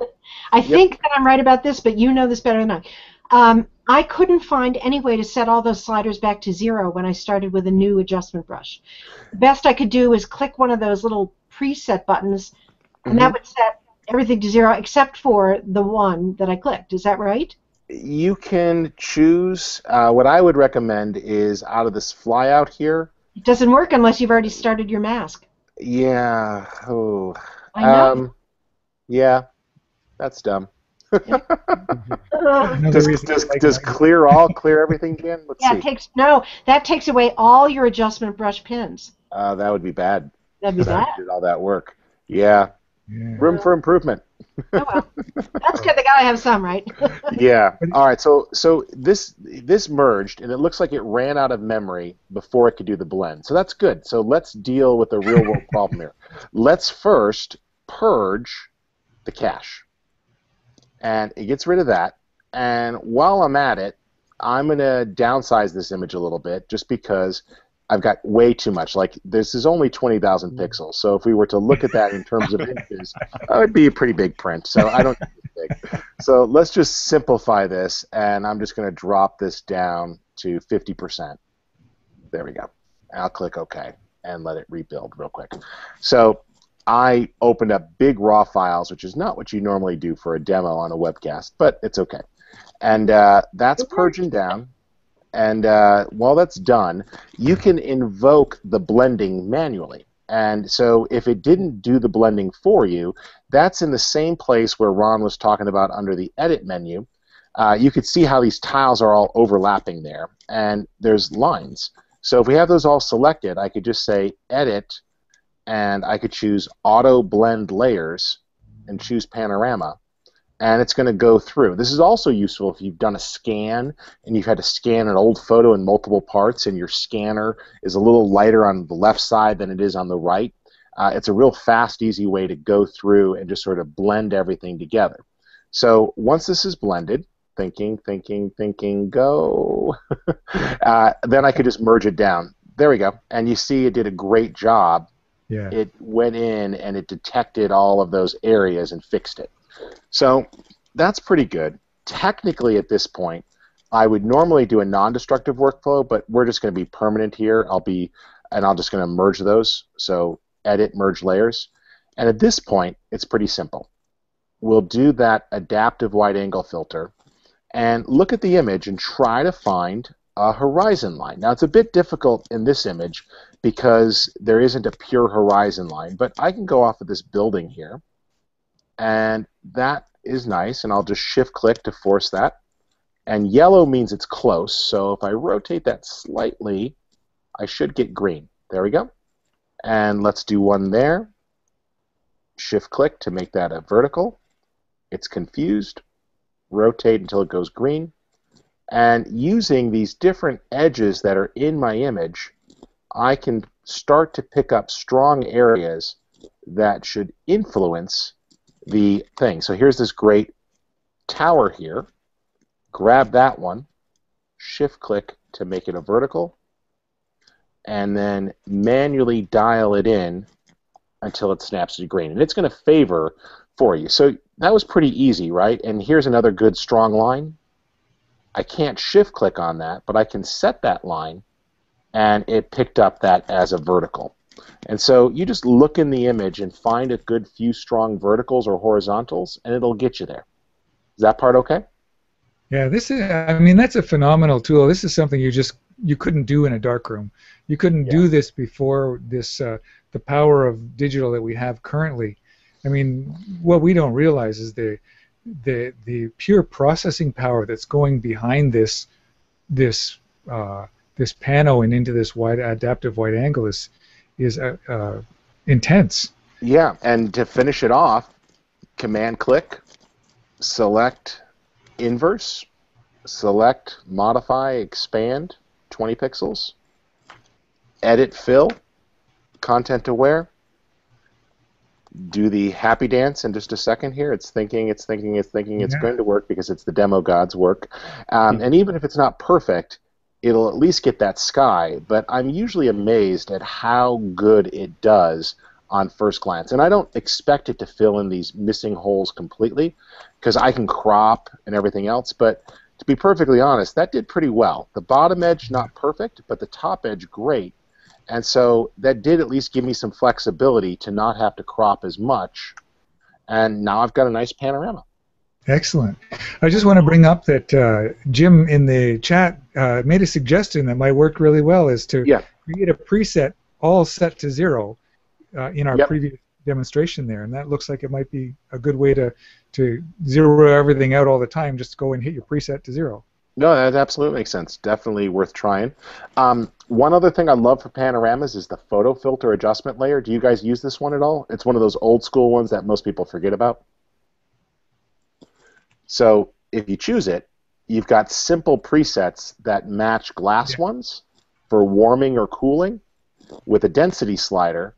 I think that I'm right about this, but you know this better than I couldn't find any way to set all those sliders back to 0 when I started with a new adjustment brush. The best I could do was click one of those little preset buttons, and that would set everything to 0 except for the one that I clicked. Is that right? You can choose. What I would recommend is out of this flyout here. It doesn't work unless you've already started your mask. Yeah. Oh. I know. Yeah. That's dumb. Another reason I like Does that. clear all clear everything again? Let's Yeah, see. that takes away all your adjustment brush pins. That would be bad. That'd be bad. Did all that work. Yeah. Yeah. Room for improvement. Oh well, that's good. They gotta have some, right? Yeah. All right. So this merged, and it looks like it ran out of memory before it could do the blend. So that's good. So let's deal with the real world problem here. Let's first purge the cache, and it gets rid of that. And while I'm at it, I'm gonna downsize this image a little bit, just because I've got way too much. Like, this is only 20,000 pixels. So if we were to look at that in terms of inches, that would be a pretty big print. So I don't think it's big. So let's just simplify this, and I'm just going to drop this down to 50%. There we go. I'll click OK and let it rebuild real quick. So I opened up big raw files, which is not what you normally do for a demo on a webcast, but it's OK. And that's purging down. And while that's done, you can invoke the blending manually. And so if it didn't do the blending for you, that's in the same place where Ron was talking about under the Edit menu. You could see how these tiles are all overlapping there. And there's lines. So if we have those all selected, I could just say Edit, and I could choose Auto Blend Layers and choose Panorama. And it's going to go through. This is also useful if you've done a scan and you've had to scan an old photo in multiple parts, and your scanner is a little lighter on the left side than it is on the right. It's a real fast, easy way to go through and just sort of blend everything together. So once this is blended, thinking, go, then I could just merge it down. There we go. And you see it did a great job. Yeah. It went in and it detected all of those areas and fixed it. So that's pretty good. Technically, at this point, I would normally do a non-destructive workflow, but we're just going to be permanent here. I'll just going to merge those. So edit, merge layers. And at this point, it's pretty simple. We'll do that adaptive wide-angle filter and look at the image and try to find a horizon line. Now, it's a bit difficult in this image because there isn't a pure horizon line, but I can go off of this building here. And that is nice, and I'll just shift-click to force that. And yellow means it's close, so if I rotate that slightly, I should get green. There we go. And let's do one there. Shift-click to make that a vertical. It's confused. Rotate until it goes green. And using these different edges that are in my image, I can start to pick up strong areas that should influence the thing. So here's this great tower here. Grab that one, shift-click to make it a vertical, and then manually dial it in until it snaps to green. And it's going to favor for you. So that was pretty easy, right? And here's another good strong line. I can't shift-click on that, but I can set that line, and it picked up that as a vertical. And so you just look in the image and find a good few strong verticals or horizontals, and it'll get you there. Is that part okay? Yeah, that's a phenomenal tool. This is something you couldn't do in a darkroom. You couldn't do this before this the power of digital that we have currently. I mean, what we don't realize is the pure processing power that's going behind this pano and into this adaptive wide angle is intense. Yeah, and to finish it off, Command-click, select Inverse, select Modify, Expand, 20 pixels, Edit Fill, Content Aware, do the happy dance in just a second here. It's thinking, it's going to work because it's the demo god's work. And even if it's not perfect, it'll at least get that sky, but I'm usually amazed at how good it does on first glance. And I don't expect it to fill in these missing holes completely, because I can crop and everything else, but to be perfectly honest, that did pretty well. The bottom edge, not perfect, but the top edge, great. And so that did at least give me some flexibility to not have to crop as much. And now I've got a nice panorama. Excellent. I just want to bring up that Jim in the chat made a suggestion that might work really well, is to create a preset all set to 0 in our previous demonstration there, and that looks like it might be a good way to zero everything out all the time. Just go and hit your preset to 0. No, that absolutely makes sense. Definitely worth trying. One other thing I love for panoramas is the photo filter adjustment layer. Do you guys use this one at all? It's one of those old school ones that most people forget about. So if you choose it, you've got simple presets that match glass ones for warming or cooling with a density slider.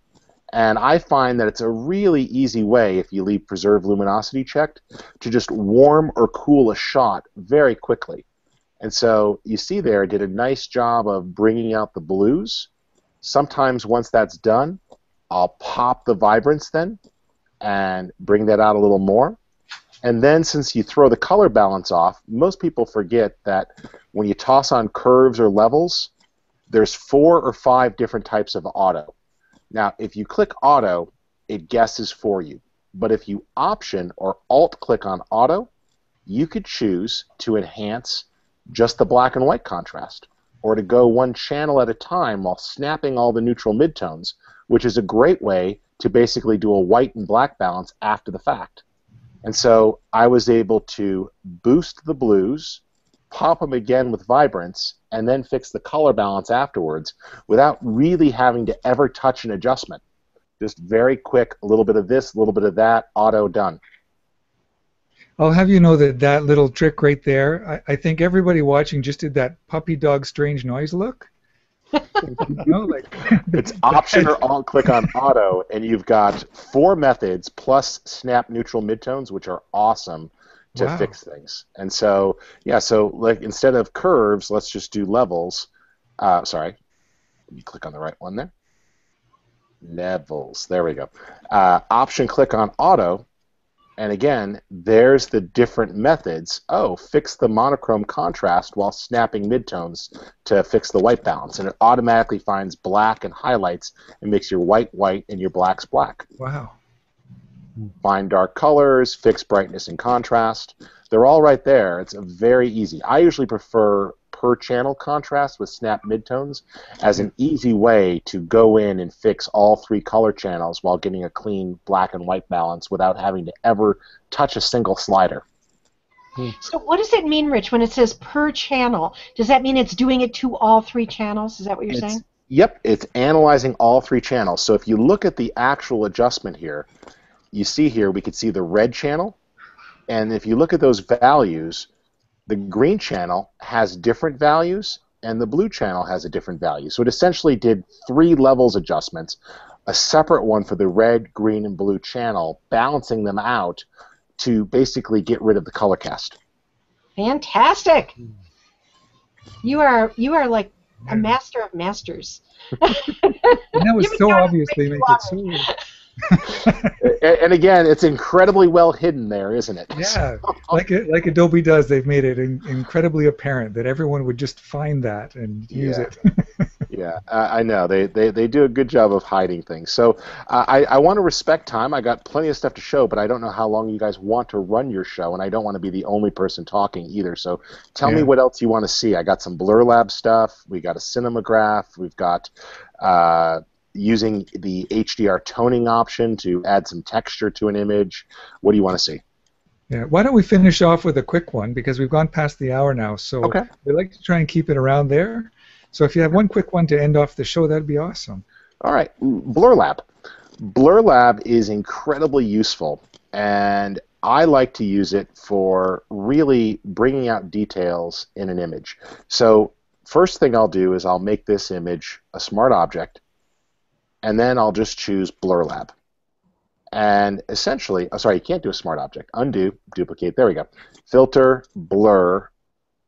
And I find that it's a really easy way, if you leave preserve luminosity checked, to just warm or cool a shot very quickly. And so you see there, I did a nice job of bringing out the blues. Sometimes once that's done, I'll pop the vibrance then and bring that out a little more. And then since you throw the color balance off, most people forget that when you toss on curves or levels, there's 4 or 5 different types of auto. Now, if you click auto, it guesses for you. But if you option or alt-click on auto, you could choose to enhance just the black and white contrast, or to go one channel at a time while snapping all the neutral midtones, which is a great way to basically do a white and black balance after the fact. And so I was able to boost the blues, pop them again with vibrance, and then fix the color balance afterwards without really having to ever touch an adjustment. Just very quick, a little bit of this, a little bit of that, auto, done. I'll have you know that that little trick right there, I think everybody watching just did that puppy dog strange noise look. You know, like, it's option or alt-click on auto, and you've got 4 methods plus snap neutral midtones, which are awesome to fix things. And so, yeah, so like instead of curves, let's just do levels. Sorry, you click on the right one there. Levels, there we go. Option click on auto, and again, there's the different methods. Oh, fix the monochrome contrast while snapping midtones to fix the white balance. And it automatically finds black and highlights and makes your white white and your blacks black. Wow. Find dark colors, fix brightness and contrast. They're all right there. It's very easy. I usually prefer per channel contrast with snap midtones as an easy way to go in and fix all 3 color channels while getting a clean black and white balance without having to ever touch a single slider. So what does it mean, Rich, when it says per channel? Does that mean it's doing it to all 3 channels? Is that what you're saying? Yep, it's analyzing all 3 channels. So if you look at the actual adjustment here, you see here we could see the red channel, and if you look at those values, the green channel has different values, and the blue channel has a different value. So it essentially did 3 levels adjustments, a separate one for the red, green, and blue channel, balancing them out to basically get rid of the color cast. Fantastic! You are like a master of masters. And that was so obviously make it so... And again, it's incredibly well hidden there, isn't it? Yeah, like Adobe does. They've made it incredibly apparent that everyone would just find that and use it. Yeah, I know. They do a good job of hiding things. So I want to respect time. I got plenty of stuff to show, but I don't know how long you guys want to run your show, and I don't want to be the only person talking either. So tell me what else you want to see. I got some Blur Lab stuff. We got a Cinemagraph. We've got... using the HDR toning option to add some texture to an image. What do you want to see? Yeah, why don't we finish off with a quick one, because we've gone past the hour now, so we like to try and keep it around there. So if you have one quick one to end off the show, that'd be awesome. All right, Blur Lab. Blur Lab is incredibly useful, and I like to use it for really bringing out details in an image. So first thing I'll do is I'll make this image a smart object, and then I'll just choose Blur Lab. And essentially, oh, sorry, you can't do a smart object. Undo, duplicate, there we go. Filter, blur,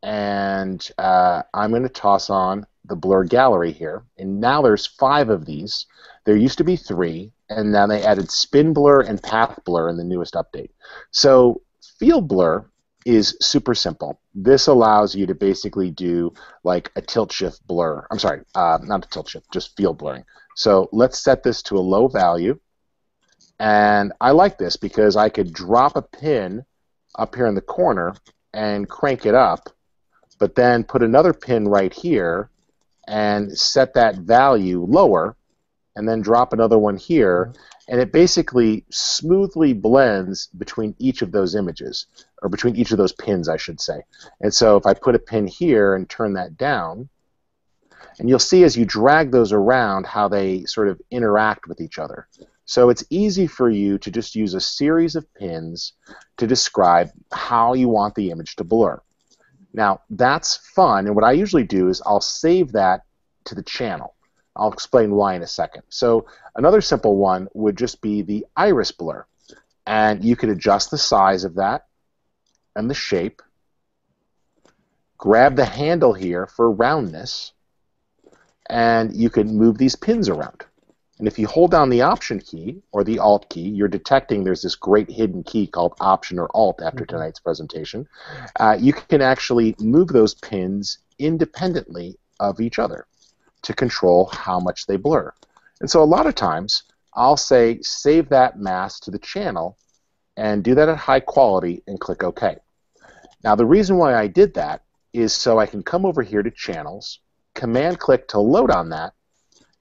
and I'm going to toss on the blur gallery here. And now there's 5 of these. There used to be 3, and now they added spin blur and path blur in the newest update. So field blur is super simple. This allows you to basically do like a tilt shift blur. I'm sorry, not a tilt shift, just field blurring. So let's set this to a low value. And I like this because I could drop a pin up here in the corner and crank it up, but then put another pin right here and set that value lower, and then drop another one here, and it basically smoothly blends between each of those images, or between each of those pins, I should say. And so if I put a pin here and turn that down, and you'll see as you drag those around how they sort of interact with each other. So it's easy for you to just use a series of pins to describe how you want the image to blur. Now, that's fun, and what I usually do is I'll save that to the channel. I'll explain why in a second. So another simple one would just be the iris blur. And you could adjust the size of that and the shape. Grab the handle here for roundness, and you can move these pins around. And if you hold down the Option key or the Alt key, you're detecting there's this great hidden key called Option or Alt after tonight's presentation. You can actually move those pins independently of each other to control how much they blur. And so a lot of times, I'll say save that mask to the channel and do that at high quality and click OK. Now the reason why I did that is so I can come over here to Channels, Command-click to load on that,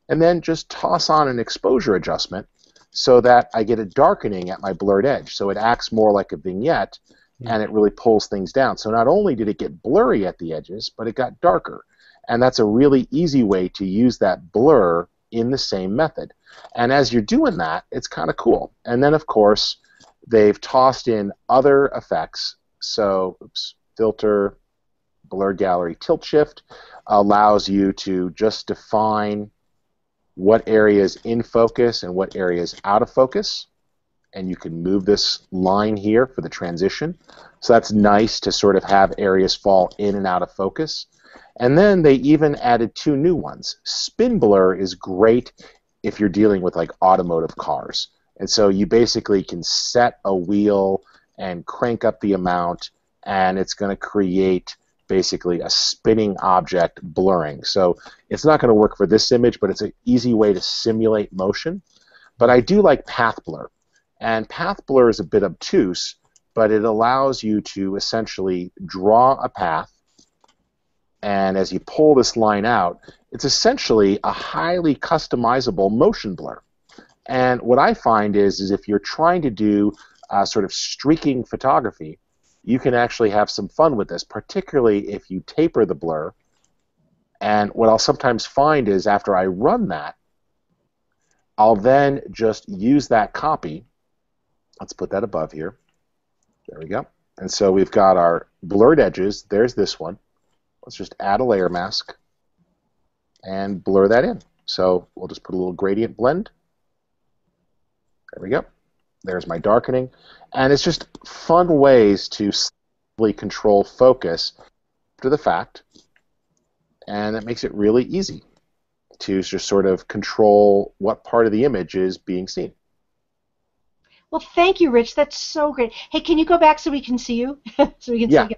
and then just toss on an exposure adjustment so that I get a darkening at my blurred edge. So it acts more like a vignette, and it really pulls things down. So not only did it get blurry at the edges, but it got darker. And that's a really easy way to use that blur in the same method. And as you're doing that, it's kind of cool. And then, of course, they've tossed in other effects. So, filter, blur gallery, tilt shift allows you to just define what area is in focus and what area is out of focus. And you can move this line here for the transition. So that's nice to sort of have areas fall in and out of focus. And then they even added two new ones. Spin blur is great if you're dealing with like automotive cars. And so you basically can set a wheel and crank up the amount, and it's going to create basically a spinning object blurring. So it's not going to work for this image, but it's an easy way to simulate motion. But I do like path blur. And path blur is a bit obtuse, but it allows you to essentially draw a path, and as you pull this line out, it's essentially a highly customizable motion blur. And what I find is if you're trying to do sort of streaking photography, you can actually have some fun with this, particularly if you taper the blur. And what I'll sometimes find is after I run that, I'll then just use that copy. Let's put that above here. There we go. And so we've got our blurred edges. There's this one. Let's just add a layer mask and blur that in. So we'll just put a little gradient blend. There we go. There's my darkening. And it's just fun ways to slightly control focus after the fact. And that makes it really easy to just sort of control what part of the image is being seen. Well, thank you, Rich. That's so great. Hey, can you go back so we can see you? So we can see you.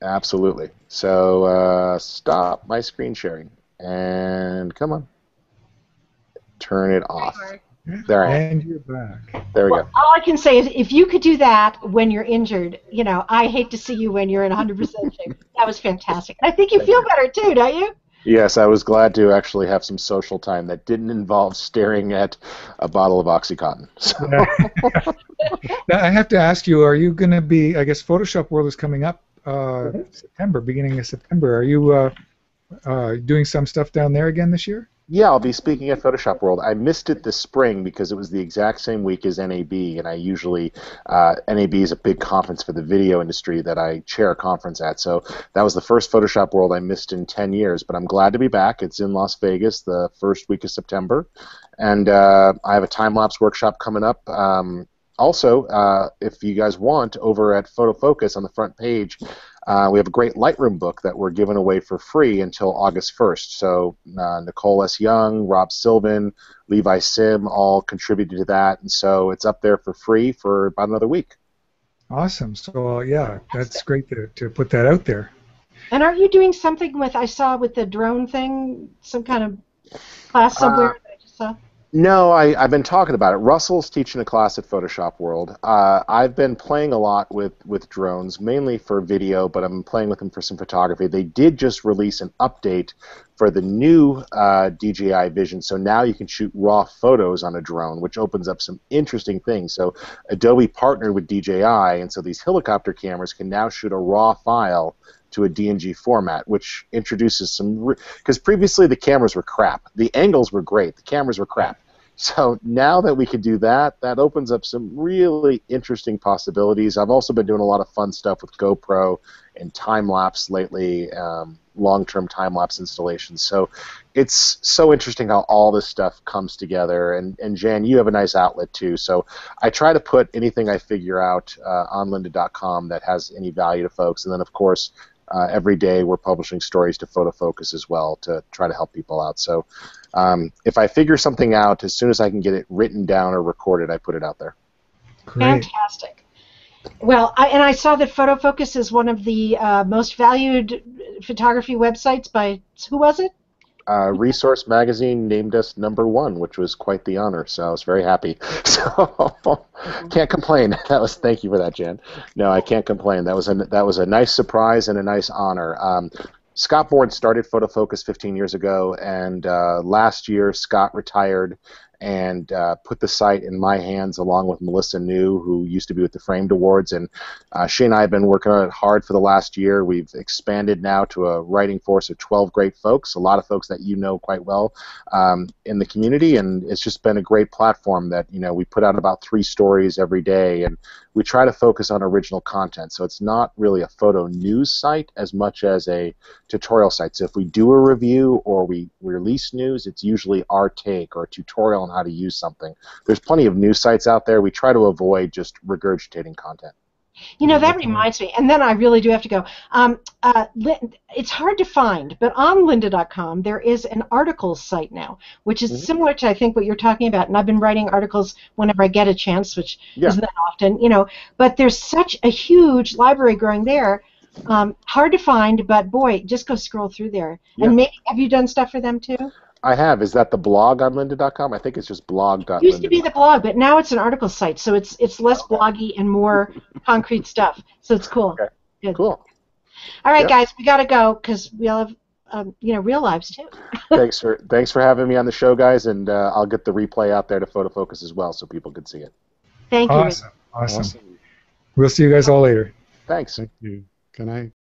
Absolutely. So stop my screen sharing. And come on. Turn it off. There I am. And you're back. There we go. All I can say is if you could do that when you're injured, you know, I hate to see you when you're in 100% shape. That was fantastic. I think you feel better too, don't you? Yes, I was glad to actually have some social time that didn't involve staring at a bottle of OxyContin. So. Now, I have to ask you, are you going to be, I guess Photoshop World is coming up September, beginning of September. Are you doing some stuff down there again this year? Yeah, I'll be speaking at Photoshop World. I missed it this spring because it was the exact same week as NAB, and I usually, NAB is a big conference for the video industry that I chair a conference at, so that was the first Photoshop World I missed in 10 years, but I'm glad to be back. It's in Las Vegas the first week of September, and I have a time-lapse workshop coming up. Also, if you guys want, over at Photo Focus on the front page, we have a great Lightroom book that we're giving away for free until August 1st. So Nicole S. Young, Rob Sylvan, Levi Sim all contributed to that, and so it's up there for free for about another week. Awesome. So yeah, that's great to put that out there. And aren't you doing something with, I saw with the drone thing, some kind of class Uh, somewhere that I just saw? No, I've been talking about it. Russell's teaching a class at Photoshop World. I've been playing a lot with drones, mainly for video, but I'm playing with them for some photography. They did just release an update for the new DJI Vision, so now you can shoot raw photos on a drone, which opens up some interesting things. So Adobe partnered with DJI, and so these helicopter cameras can now shoot a raw file to a DNG format, which introduces some, because previously the cameras were crap. The angles were great, the cameras were crap. So now that we can do that, that opens up some really interesting possibilities. I've also been doing a lot of fun stuff with GoPro and time-lapse lately, long-term time-lapse installations. So it's so interesting how all this stuff comes together. And Jan, you have a nice outlet too. So I try to put anything I figure out on lynda.com that has any value to folks. And then, of course, every day we're publishing stories to Photo Focus as well to try to help people out. So if I figure something out, as soon as I can get it written down or recorded, I put it out there. Great. Fantastic. Well, I saw that Photo Focus is one of the most valued photography websites by, who was it? Resource Magazine named us #1, which was quite the honor. So I was very happy. So can't complain. Thank you for that, Jan. No, I can't complain. That was a nice surprise and a nice honor. Scott Bourne started Photo Focus 15 years ago, and last year Scott retired and put the site in my hands along with Melissa New, who used to be with the Framed Awards. And she and I have been working on it hard for the last year. We've expanded now to a writing force of 12 great folks, a lot of folks that you know quite well in the community. And it's just been a great platform that, we put out about 3 stories every day. And we try to focus on original content. So it's not really a photo news site as much as a tutorial site. So if we do a review or we release news, it's usually our take or a tutorial on how to use something. There's plenty of news sites out there. We try to avoid just regurgitating content. That reminds me, and then I really do have to go. It's hard to find, but on lynda.com there is an articles site now, which is similar to, I think, what you're talking about. And I've been writing articles whenever I get a chance, which isn't that often, But there's such a huge library growing there. Hard to find, but boy, just go scroll through there. Yeah. And maybe, have you done stuff for them too? I have. Is that the blog on lynda.com? I think it's just blog.lynda.com. It used to be the blog, but now it's an article site, so it's less bloggy and more concrete stuff. So it's cool. Okay. Good. Cool. All right, guys, we got to go because we all have real lives too. Thanks for having me on the show, guys, and I'll get the replay out there to Photo Focus as well, so people can see it. Thank you. Awesome. We'll see you guys all later. Thanks. Thank you. Good night.